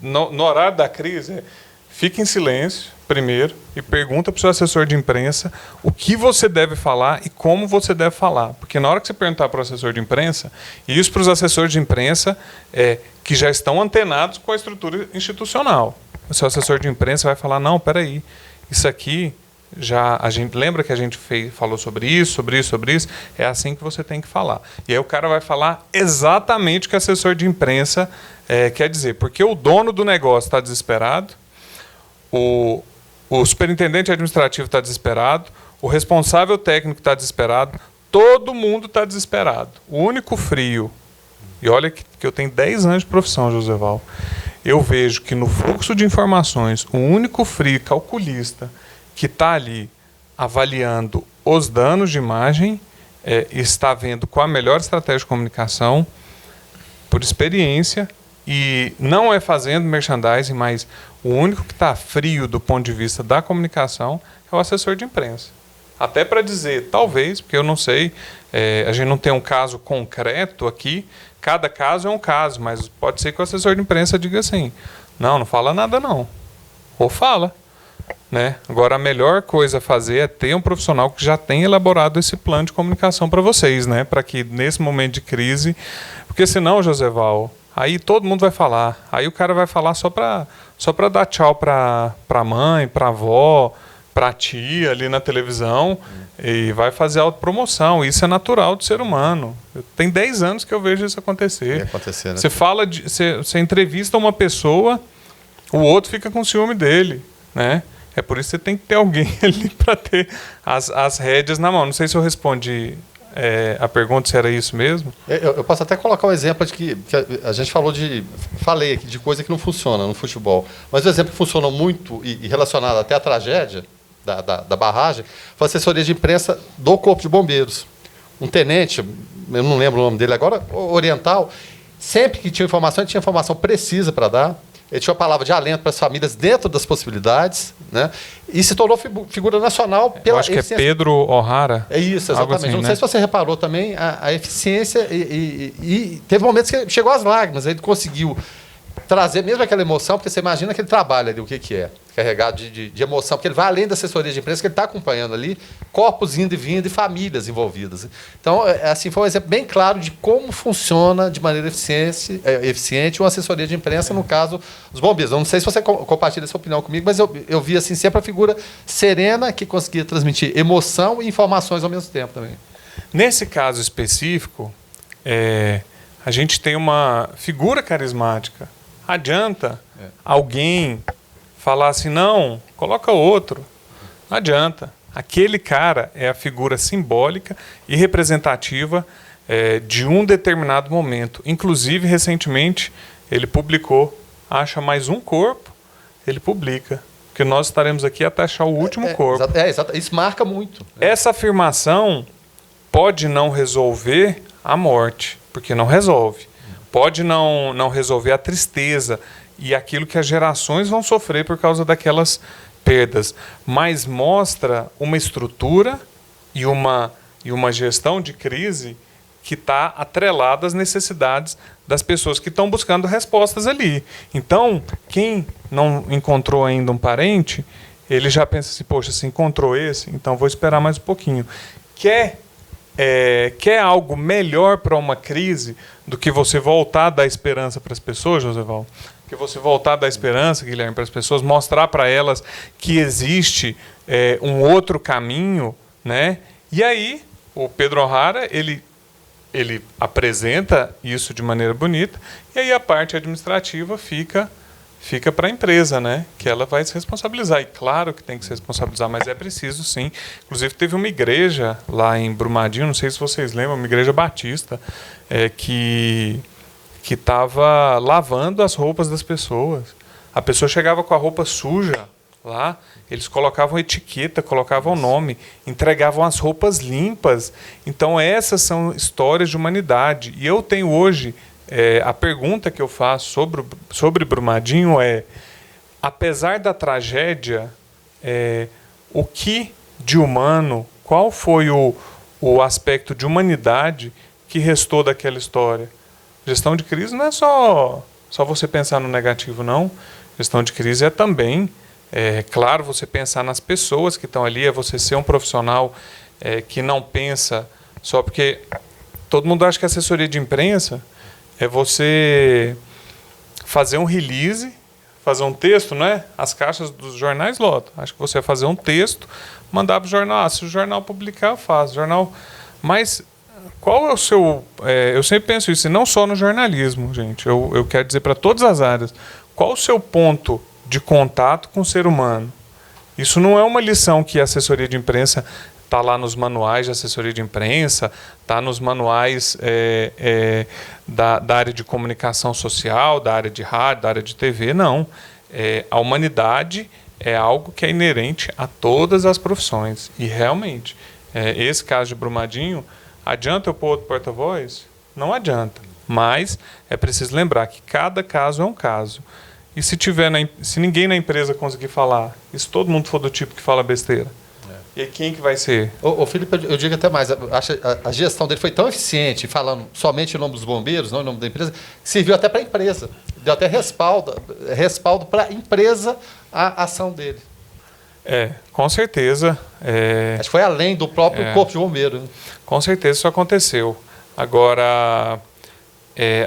no horário da crise, fique em silêncio primeiro e pergunta para o seu assessor de imprensa o que você deve falar e como você deve falar. Porque na hora que você perguntar para o assessor de imprensa, e isso para os assessores de imprensa que já estão antenados com a estrutura institucional. O seu assessor de imprensa vai falar, não, peraí, isso aqui... a gente lembra que a gente falou sobre isso, é assim que você tem que falar. E aí o cara vai falar exatamente o que o assessor de imprensa quer dizer, porque o dono do negócio está desesperado, o superintendente administrativo está desesperado, o responsável técnico está desesperado, todo mundo está desesperado. O único frio, e olha que eu tenho 10 anos de profissão, Joseval, eu vejo que no fluxo de informações, o único frio calculista que está ali avaliando os danos de imagem, está vendo qual a melhor estratégia de comunicação, por experiência, e não é fazendo merchandising, mas o único que está frio do ponto de vista da comunicação é o assessor de imprensa. Até para dizer, talvez, porque eu não sei, a gente não tem um caso concreto aqui, cada caso é um caso, mas pode ser que o assessor de imprensa diga assim, não fala nada não, ou fala. Né? Agora, a melhor coisa a fazer é ter um profissional que já tenha elaborado esse plano de comunicação para vocês, né? Para que nesse momento de crise, porque senão, Joseval, aí todo mundo vai falar, aí o cara vai falar só para dar tchau para a mãe, para a avó, para a tia ali na televisão e vai fazer autopromoção. Isso é natural do ser humano. Tem 10 anos que eu vejo isso acontecer. Né? Você entrevista uma pessoa, o outro fica com ciúme dele, né? É por isso que você tem que ter alguém ali para ter as rédeas na mão. Não sei se eu respondi a pergunta, se era isso mesmo. Eu posso até colocar um exemplo de que a gente falei aqui de coisa que não funciona no futebol. Mas o exemplo que funcionou muito e relacionado até à tragédia da barragem foi a assessoria de imprensa do Corpo de Bombeiros. Um tenente, eu não lembro o nome dele agora, oriental, sempre que tinha informação, ele tinha informação precisa para dar. Ele tinha uma palavra de alento para as famílias dentro das possibilidades, né? E se tornou figura nacional pela acho eficiência. Que é Pedro O'Hara. É isso, exatamente. Assim, não sei se você reparou também a eficiência e teve momentos que chegou às lágrimas. Ele conseguiu trazer mesmo aquela emoção, porque você imagina aquele trabalho ali, o que é, carregado de emoção, porque ele vai além da assessoria de imprensa, que ele está acompanhando ali, corpos indo e vindo e famílias envolvidas. Então, assim, foi um exemplo bem claro de como funciona de maneira eficiente uma assessoria de imprensa, no caso dos bombeiros. Eu não sei se você compartilha essa opinião comigo, mas eu vi assim, sempre a figura serena que conseguia transmitir emoção e informações ao mesmo tempo também. Nesse caso específico, a gente tem uma figura carismática. Adianta alguém falar assim, não, coloca outro. Não adianta. Aquele cara é a figura simbólica e representativa de um determinado momento. Inclusive, recentemente, ele publicou, acha mais um corpo, ele publica. Porque nós estaremos aqui até achar o último corpo. Exato. Isso marca muito. Essa afirmação pode não resolver a morte, porque não resolve. Pode não resolver a tristeza e aquilo que as gerações vão sofrer por causa daquelas perdas, mas mostra uma estrutura e uma gestão de crise que está atrelada às necessidades das pessoas que estão buscando respostas ali. Então, quem não encontrou ainda um parente, ele já pensa assim, poxa, se encontrou esse, então vou esperar mais um pouquinho. Quer algo melhor para uma crise do que você voltar a dar esperança para as pessoas, Joseval? Que você voltar a dar esperança, Guilherme, para as pessoas, mostrar para elas que existe um outro caminho, né? E aí, o Pedro O'Hara, ele apresenta isso de maneira bonita, e aí a parte administrativa fica para a empresa, né? Que ela vai se responsabilizar. E claro que tem que se responsabilizar, mas é preciso sim. Inclusive teve uma igreja lá em Brumadinho, não sei se vocês lembram, uma igreja batista, que estava lavando as roupas das pessoas. A pessoa chegava com a roupa suja lá, eles colocavam etiqueta, colocavam nome, entregavam as roupas limpas. Então essas são histórias de humanidade. E eu tenho hoje, a pergunta que eu faço sobre Brumadinho é, apesar da tragédia, o que de humano, qual foi o aspecto de humanidade que restou daquela história? Gestão de crise não é só você pensar no negativo, não. Gestão de crise é também, claro, você pensar nas pessoas que estão ali, é você ser um profissional que não pensa só porque todo mundo acha que assessoria de imprensa é você fazer um release, fazer um texto, não é? As caixas dos jornais lotam. Acho que você vai fazer um texto, mandar para o jornal. Se o jornal publicar, eu faço. Mas qual é o seu... eu sempre penso isso, e não só no jornalismo, gente. Eu quero dizer para todas as áreas. Qual o seu ponto de contato com o ser humano? Isso não é uma lição que a assessoria de imprensa está lá nos manuais de assessoria de imprensa, está nos manuais da área de comunicação social, da área de rádio, da área de TV. Não. A humanidade é algo que é inerente a todas as profissões. E, realmente, esse caso de Brumadinho, adianta eu pôr outro porta-voz? Não adianta. Mas é preciso lembrar que cada caso é um caso. E se ninguém na empresa conseguir falar, e se todo mundo for do tipo que fala besteira? E aí quem que vai ser? Ô Felipe, eu digo até mais, a gestão dele foi tão eficiente, falando somente em nome dos bombeiros, não em nome da empresa, que serviu até para a empresa. Deu até respaldo para a empresa a ação dele. Com certeza. Acho que foi além do próprio corpo de bombeiro. Né? Com certeza isso aconteceu. Agora,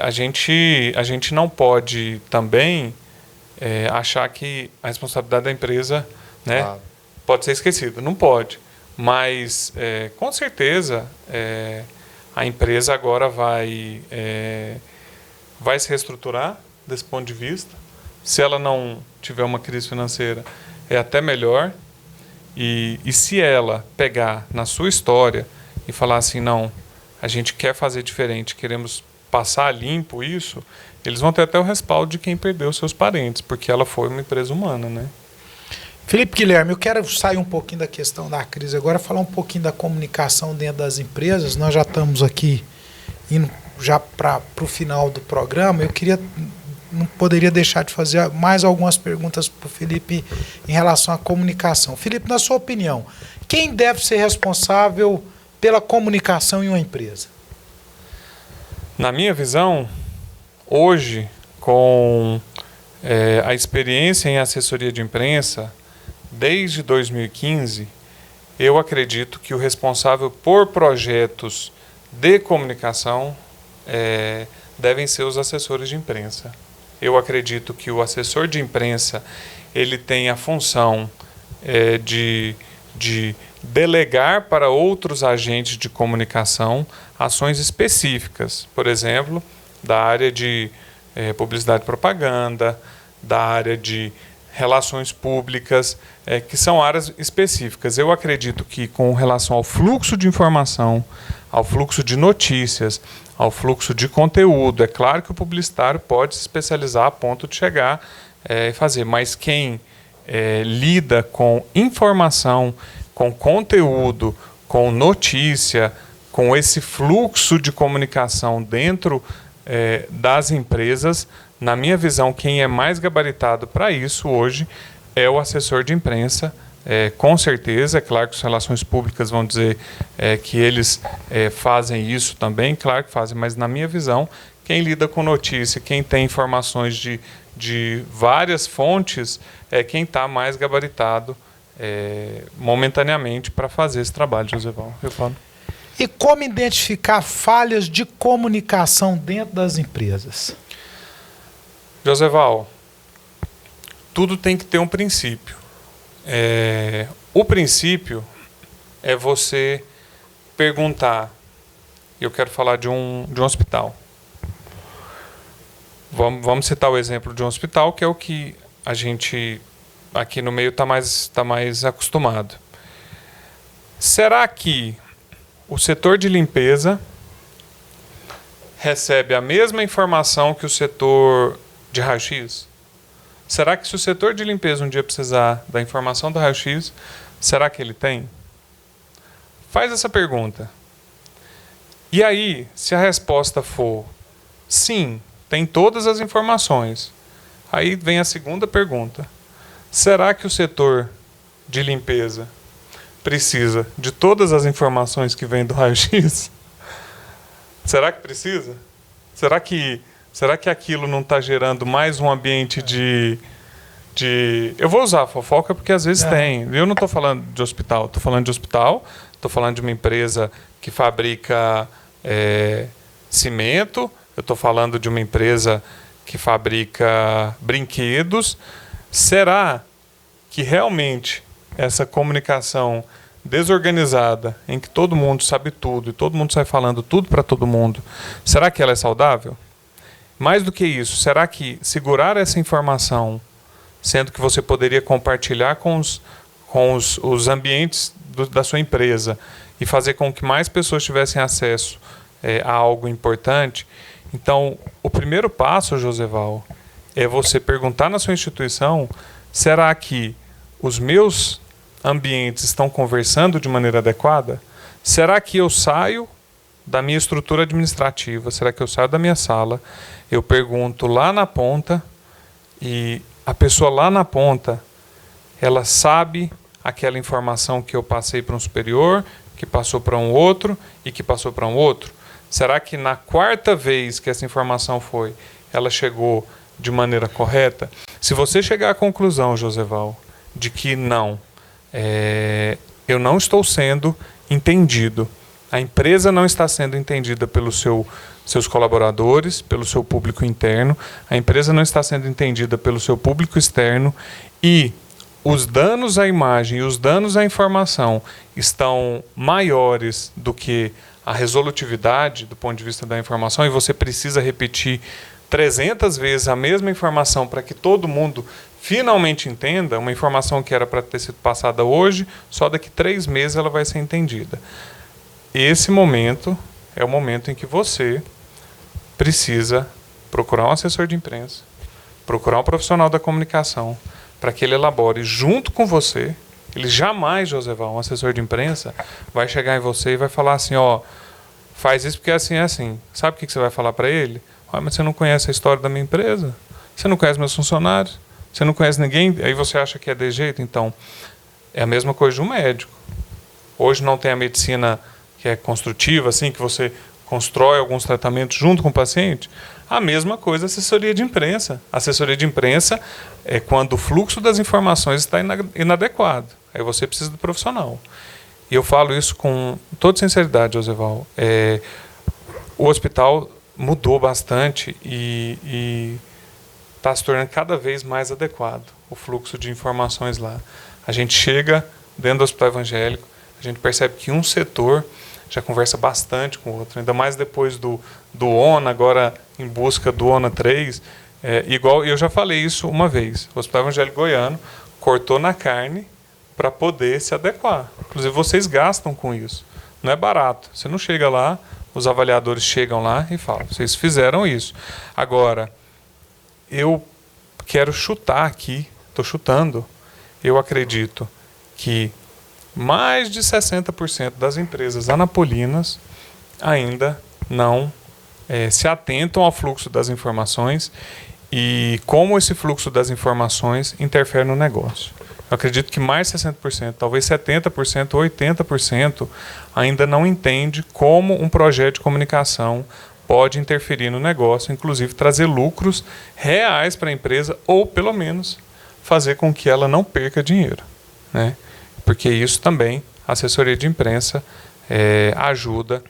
a gente não pode também achar que a responsabilidade da empresa, né, pode ser esquecida. Não pode. Mas, com certeza, a empresa agora vai se reestruturar desse ponto de vista. Se ela não tiver uma crise financeira, é até melhor. E se ela pegar na sua história e falar assim, não, a gente quer fazer diferente, queremos passar limpo isso, eles vão ter até o respaldo de quem perdeu seus parentes, porque ela foi uma empresa humana, né? Felipe Guilherme, eu quero sair um pouquinho da questão da crise agora, falar um pouquinho da comunicação dentro das empresas. Nós já estamos aqui indo já para o final do programa. Não poderia deixar de fazer mais algumas perguntas para o Felipe em relação à comunicação. Felipe, na sua opinião, quem deve ser responsável pela comunicação em uma empresa? Na minha visão, hoje, com a experiência em assessoria de imprensa, desde 2015, eu acredito que o responsável por projetos de comunicação devem ser os assessores de imprensa. Eu acredito que o assessor de imprensa ele tem a função de delegar para outros agentes de comunicação ações específicas, por exemplo, da área de publicidade e propaganda, da área de relações públicas, que são áreas específicas. Eu acredito que, com relação ao fluxo de informação, ao fluxo de notícias, ao fluxo de conteúdo, é claro que o publicitário pode se especializar a ponto de chegar e fazer, mas quem lida com informação, com conteúdo, com notícia, com esse fluxo de comunicação dentro das empresas, na minha visão, quem é mais gabaritado para isso hoje é o assessor de imprensa. Com certeza, é claro que as relações públicas vão dizer que eles fazem isso também, claro que fazem, mas na minha visão, quem lida com notícia, quem tem informações de várias fontes, é quem está mais gabaritado momentaneamente para fazer esse trabalho, Josival. Eu falo. E como identificar falhas de comunicação dentro das empresas? Josival, tudo tem que ter um princípio. O princípio é você perguntar. Eu quero falar de um hospital. Vamos citar o exemplo de um hospital, que é o que a gente aqui no meio está mais acostumado. Será que o setor de limpeza recebe a mesma informação que o setor de raio-x? Será que se o setor de limpeza um dia precisar da informação do raio-x, será que ele tem? Faz essa pergunta. E aí, se a resposta for sim, tem todas as informações, aí vem a segunda pergunta. Será que o setor de limpeza precisa de todas as informações que vêm do raio-x? Será que precisa? Será que aquilo não está gerando mais um ambiente de... Eu vou usar a fofoca porque às vezes tem. Eu não estou falando de hospital. Estou falando de hospital, estou falando de uma empresa que fabrica cimento, eu estou falando de uma empresa que fabrica brinquedos. Será que realmente essa comunicação desorganizada, em que todo mundo sabe tudo e todo mundo sai falando tudo para todo mundo, será que ela é saudável? Mais do que isso, será que segurar essa informação, sendo que você poderia compartilhar com os ambientes da sua empresa e fazer com que mais pessoas tivessem acesso a algo importante? Então, o primeiro passo, Josival, é você perguntar na sua instituição: será que os meus ambientes estão conversando de maneira adequada? Será que eu saio da minha estrutura administrativa? Será que eu saio da minha sala? Eu pergunto lá na ponta e a pessoa lá na ponta, ela sabe aquela informação que eu passei para um superior, que passou para um outro e que passou para um outro? Será que na quarta vez que essa informação foi, ela chegou de maneira correta? Se você chegar à conclusão, Josival, de que não, eu não estou sendo entendido, a empresa não está sendo entendida pelos seus colaboradores, pelo seu público interno, a empresa não está sendo entendida pelo seu público externo, e os danos à imagem e os danos à informação estão maiores do que a resolutividade do ponto de vista da informação, e você precisa repetir 300 vezes a mesma informação para que todo mundo finalmente entenda, uma informação que era para ter sido passada hoje, só daqui 3 meses ela vai ser entendida. Esse momento é o momento em que você precisa procurar um assessor de imprensa, procurar um profissional da comunicação, para que ele elabore junto com você. Ele jamais, Josival, um assessor de imprensa, vai chegar em você e vai falar assim: ó, faz isso porque é assim. Sabe o que você vai falar para ele? Mas você não conhece a história da minha empresa? Você não conhece meus funcionários? Você não conhece ninguém? Aí você acha que é de jeito? Então, é a mesma coisa de um médico. Hoje não tem a medicina que é construtiva, assim, que você constrói alguns tratamentos junto com o paciente. A mesma coisa a assessoria de imprensa. A assessoria de imprensa é quando o fluxo das informações está inadequado. Aí você precisa do profissional. E eu falo isso com toda sinceridade, Josival. O hospital mudou bastante e está se tornando cada vez mais adequado o fluxo de informações lá. A gente chega dentro do hospital evangélico, a gente percebe que um setor já conversa bastante com o outro, ainda mais depois do ONA, agora em busca do ONA 3. Igual eu já falei isso uma vez, o Hospital Evangélico Goiano cortou na carne para poder se adequar. Inclusive, vocês gastam com isso. Não é barato. Você não chega lá, os avaliadores chegam lá e falam: vocês fizeram isso. Agora, eu quero chutar aqui, estou chutando, eu acredito que mais de 60% das empresas anapolinas ainda não se atentam ao fluxo das informações e como esse fluxo das informações interfere no negócio. Eu acredito que mais de 60%, talvez 70% ou 80% ainda não entende como um projeto de comunicação pode interferir no negócio, inclusive trazer lucros reais para a empresa ou, pelo menos, fazer com que ela não perca dinheiro, né? Porque isso também, a assessoria de imprensa ajuda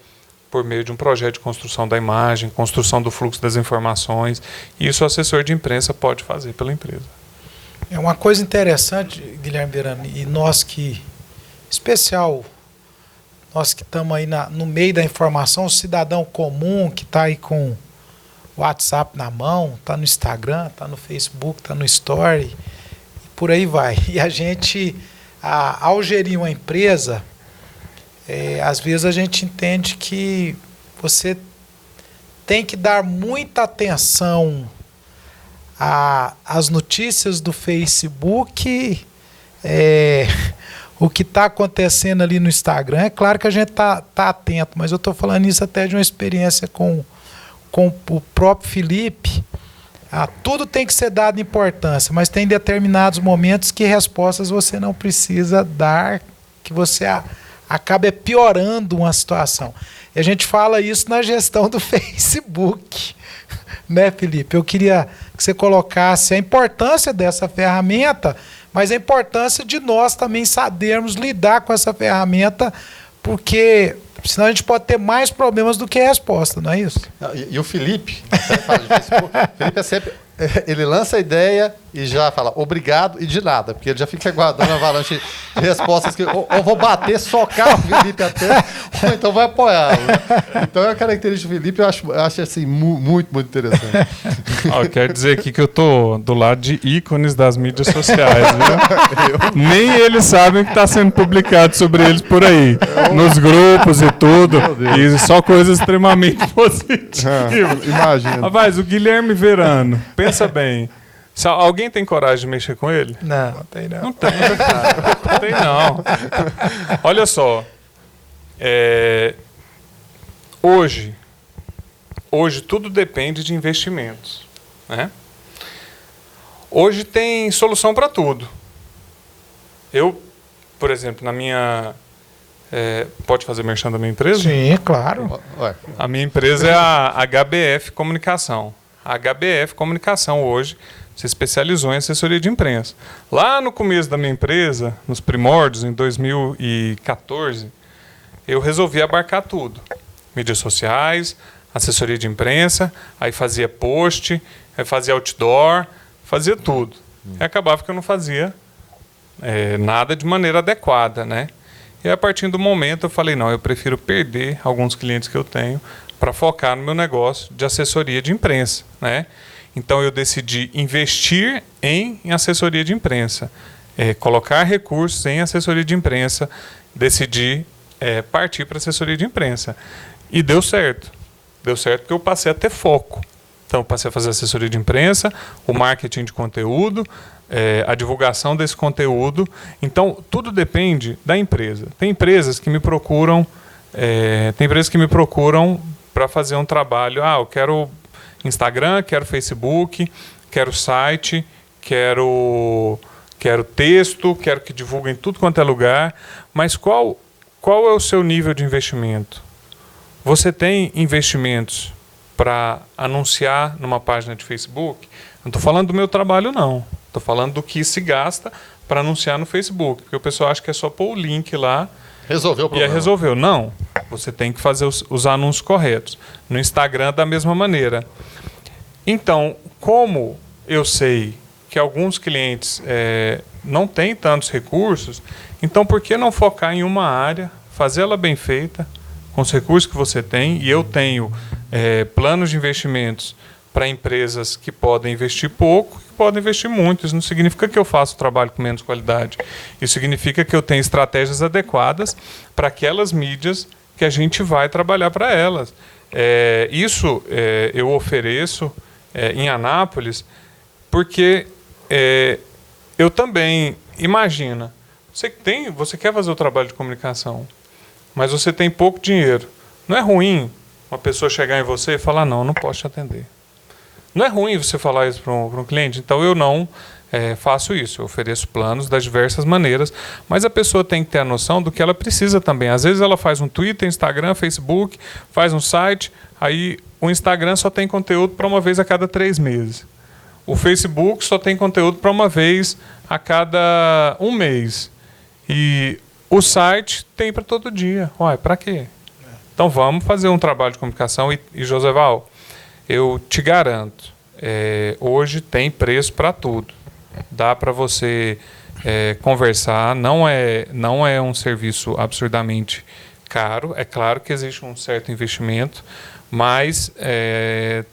por meio de um projeto de construção da imagem, construção do fluxo das informações. E isso o assessor de imprensa pode fazer pela empresa. É uma coisa interessante, Guilherme Verano, e nós que, especial, nós que estamos aí no meio da informação, o cidadão comum que está aí com o WhatsApp na mão, está no Instagram, está no Facebook, está no Story, e por aí vai. E a gente, ao gerir uma empresa, às vezes a gente entende que você tem que dar muita atenção às notícias do Facebook, o que está acontecendo ali no Instagram. É claro que a gente tá atento, mas eu estou falando isso até de uma experiência com o próprio Felipe. Tudo tem que ser dado importância, mas tem determinados momentos que respostas você não precisa dar, que você acaba piorando uma situação. E a gente fala isso na gestão do Facebook, né, Felipe? Eu queria que você colocasse a importância dessa ferramenta, mas a importância de nós também sabermos lidar com essa ferramenta, porque senão a gente pode ter mais problemas do que resposta, não é isso? E o Felipe, Felipe é sempre... Ele lança a ideia e já fala obrigado e de nada, porque ele já fica aguardando a avalanche de respostas que ou vou bater, socar o Felipe até, ou então vai apoiá-lo. Então é uma característica do Felipe, eu acho assim, muito, muito interessante. Quero dizer aqui que eu tô do lado de ícones das mídias sociais, viu? Nem eles sabem o que está sendo publicado sobre eles por aí, nos grupos e tudo, e só coisas extremamente positivas. Imagina. Rapaz, o Guilherme Verano, pensa bem. Alguém tem coragem de mexer com ele? Não tem não. Não tem. Não tem não. Olha só. Hoje tudo depende de investimentos, né? Hoje tem solução para tudo. Eu, por exemplo, na minha... pode fazer merchan da minha empresa? Sim, claro. A minha empresa é a HBF Comunicação. A HBF Comunicação hoje se especializou em assessoria de imprensa. Lá no começo da minha empresa, nos primórdios, em 2014, eu resolvi abarcar tudo. Mídias sociais, assessoria de imprensa, aí fazia post, aí fazia outdoor, fazia tudo. E acabava que eu não fazia nada de maneira adequada, né? E a partir do momento eu falei, não, eu prefiro perder alguns clientes que eu tenho para focar no meu negócio de assessoria de imprensa, né? Então eu decidi investir em assessoria de imprensa, colocar recursos em assessoria de imprensa, decidi partir para assessoria de imprensa. E deu certo. Deu certo porque eu passei a ter foco. Então eu passei a fazer assessoria de imprensa, o marketing de conteúdo, a divulgação desse conteúdo. Então tudo depende da empresa. Tem empresas que me procuram para fazer um trabalho. Eu quero Instagram, quero Facebook, quero site, quero texto, quero que divulguem tudo quanto é lugar. Mas qual é o seu nível de investimento? Você tem investimentos para anunciar numa página de Facebook? Não estou falando do meu trabalho, não. Estou falando do que se gasta para anunciar no Facebook. Porque o pessoal acha que é só pôr o link lá. Resolveu o problema. E resolveu. Não. Você tem que fazer os anúncios corretos. No Instagram, da mesma maneira. Então, como eu sei que alguns clientes não têm tantos recursos, então por que não focar em uma área, fazer ela bem feita, com os recursos que você tem? E eu tenho planos de investimentos para empresas que podem investir pouco e que podem investir muito. Isso não significa que eu faço trabalho com menos qualidade. Isso significa que eu tenho estratégias adequadas para aquelas mídias que a gente vai trabalhar para elas. Eu ofereço em Anápolis porque eu também, imagina, você quer fazer o trabalho de comunicação, mas você tem pouco dinheiro. Não é ruim uma pessoa chegar em você e falar, não posso te atender. Não é ruim você falar isso para um cliente. Então eu não faço isso, eu ofereço planos das diversas maneiras, mas a pessoa tem que ter a noção do que ela precisa também. Às vezes ela faz um Twitter, Instagram, Facebook, faz um site, aí o Instagram só tem conteúdo para uma vez a cada 3 meses. O Facebook só tem conteúdo para uma vez a cada 1 mês. E o site tem para todo dia. Uai, para quê? Então vamos fazer um trabalho de comunicação e Joseval, eu te garanto, hoje tem preço para tudo. Dá para você conversar, não é um serviço absurdamente caro. É claro que existe um certo investimento, mas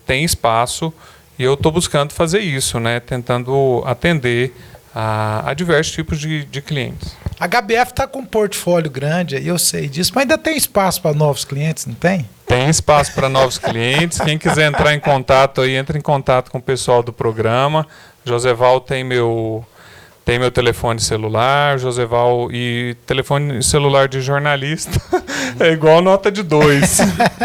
tem espaço e eu estou buscando fazer isso, né? Tentando atender a diversos tipos de clientes. A HBF está com um portfólio grande, eu sei disso, mas ainda tem espaço para novos clientes, não tem? Tem espaço para novos clientes. Quem quiser entrar em contato aí, entra em contato com o pessoal do programa. Joseval tem meu telefone celular, Joseval, e telefone celular de jornalista é igual nota de 2.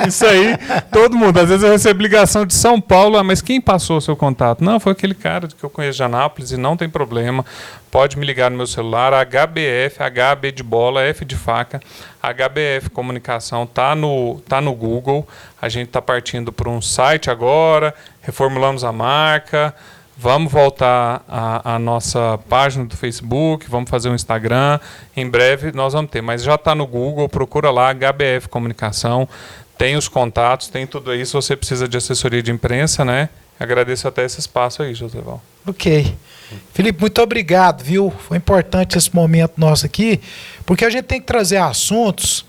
Isso aí, todo mundo. Às vezes eu recebo ligação de São Paulo, mas quem passou o seu contato? Não, foi aquele cara que eu conheço de Anápolis e não tem problema. Pode me ligar no meu celular, HBF, HB de bola, F de faca. HBF Comunicação tá no Google. A gente está partindo para um site agora, reformulamos a marca. Vamos voltar à nossa página do Facebook, vamos fazer um Instagram. Em breve nós vamos ter, mas já está no Google, procura lá, HBF Comunicação. Tem os contatos, tem tudo aí. Se você precisa de assessoria de imprensa, né? Agradeço até esse espaço aí, Joseval. Ok. Felipe, muito obrigado, viu? Foi importante esse momento nosso aqui, porque a gente tem que trazer assuntos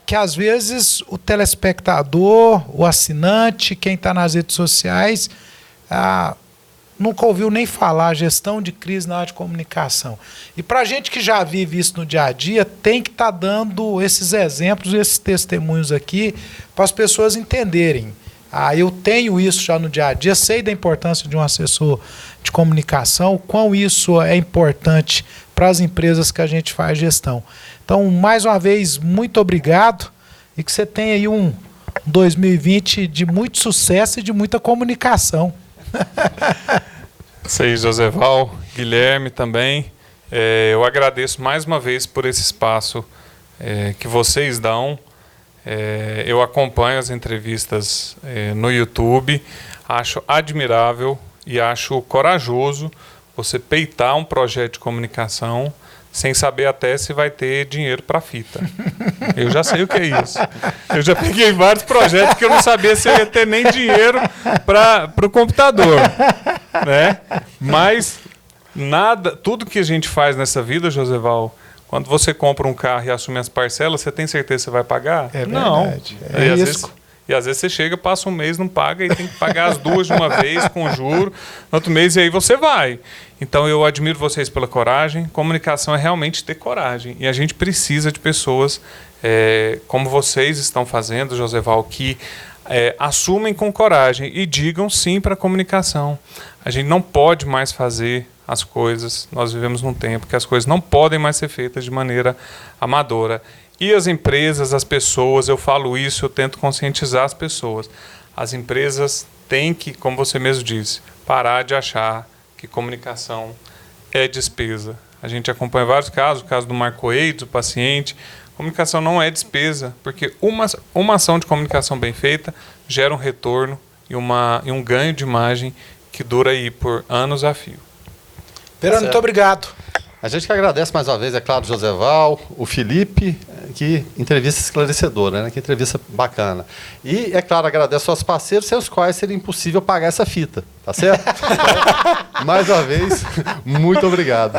que às vezes o telespectador, o assinante, quem está nas redes sociais, nunca ouviu nem falar gestão de crise na área de comunicação. E para a gente que já vive isso no dia a dia, tem que estar dando esses exemplos, esses testemunhos aqui, para as pessoas entenderem. Eu tenho isso já no dia a dia, sei da importância de um assessor de comunicação, o quão isso é importante para as empresas que a gente faz gestão. Então, mais uma vez, muito obrigado e que você tenha aí um 2020 de muito sucesso e de muita comunicação. Isso aí, Joseval, Guilherme também. Eu agradeço mais uma vez por esse espaço que vocês dão. Eu acompanho as entrevistas no YouTube, acho admirável e acho corajoso você peitar um projeto de comunicação sem saber até se vai ter dinheiro para fita. Eu já sei o que é isso. Eu já peguei vários projetos que eu não sabia se eu ia ter nem dinheiro para o computador, né? Mas tudo que a gente faz nessa vida, Joseval, quando você compra um carro e assume as parcelas, você tem certeza que você vai pagar? Não. É risco. E às vezes você chega, passa um mês, não paga e tem que pagar as duas de uma vez com juro, no outro mês, e aí você vai. Então eu admiro vocês pela coragem. Comunicação é realmente ter coragem. E a gente precisa de pessoas como vocês estão fazendo, Joseval, que assumem com coragem e digam sim para a comunicação. A gente não pode mais fazer as coisas, nós vivemos num tempo que as coisas não podem mais ser feitas de maneira amadora. E as empresas, as pessoas, eu falo isso, eu tento conscientizar as pessoas. As empresas têm que, como você mesmo disse, parar de achar que comunicação é despesa. A gente acompanha vários casos, o caso do Marcoeides, do paciente. Comunicação não é despesa, porque uma ação de comunicação bem feita gera um retorno e um ganho de imagem que dura aí por anos a fio. Perano, muito obrigado. A gente que agradece mais uma vez, é claro, o Joseval, o Felipe, que entrevista esclarecedora, né? Que entrevista bacana. E, é claro, agradece aos parceiros, sem os quais seria impossível pagar essa fita, tá certo? Então, mais uma vez, muito obrigado.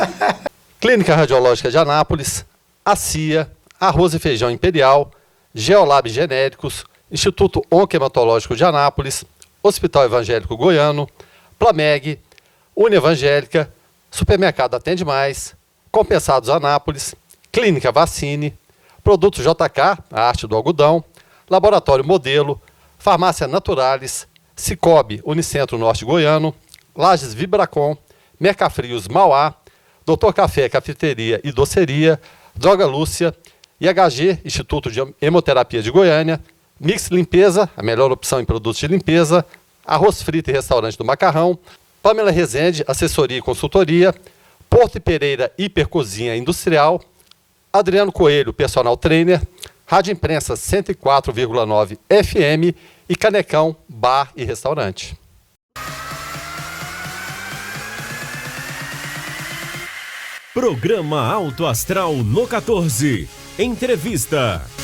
Clínica Radiológica de Anápolis, a CIA, Arroz e Feijão Imperial, Geolab Genéricos, Instituto Oncohematológico de Anápolis, Hospital Evangélico Goiano, Plameg, Unievangélica, Supermercado Atende Mais, Compensados Anápolis, Clínica Vacine, Produtos JK, a arte do algodão, Laboratório Modelo, Farmácia Naturalis, Cicobi, Unicentro Norte Goiano, Lages Vibracom, Mercafrios Mauá, Doutor Café, Cafeteria e Doceria, Droga Lúcia, IHG, Instituto de Hemoterapia de Goiânia, Mix Limpeza, a melhor opção em produtos de limpeza, Arroz Frito e Restaurante do Macarrão, Pamela Rezende, assessoria e consultoria. Porto e Pereira, hipercozinha industrial. Adriano Coelho, personal trainer. Rádio Imprensa 104,9 FM e Canecão, bar e restaurante. Programa Alto Astral no 14. Entrevista.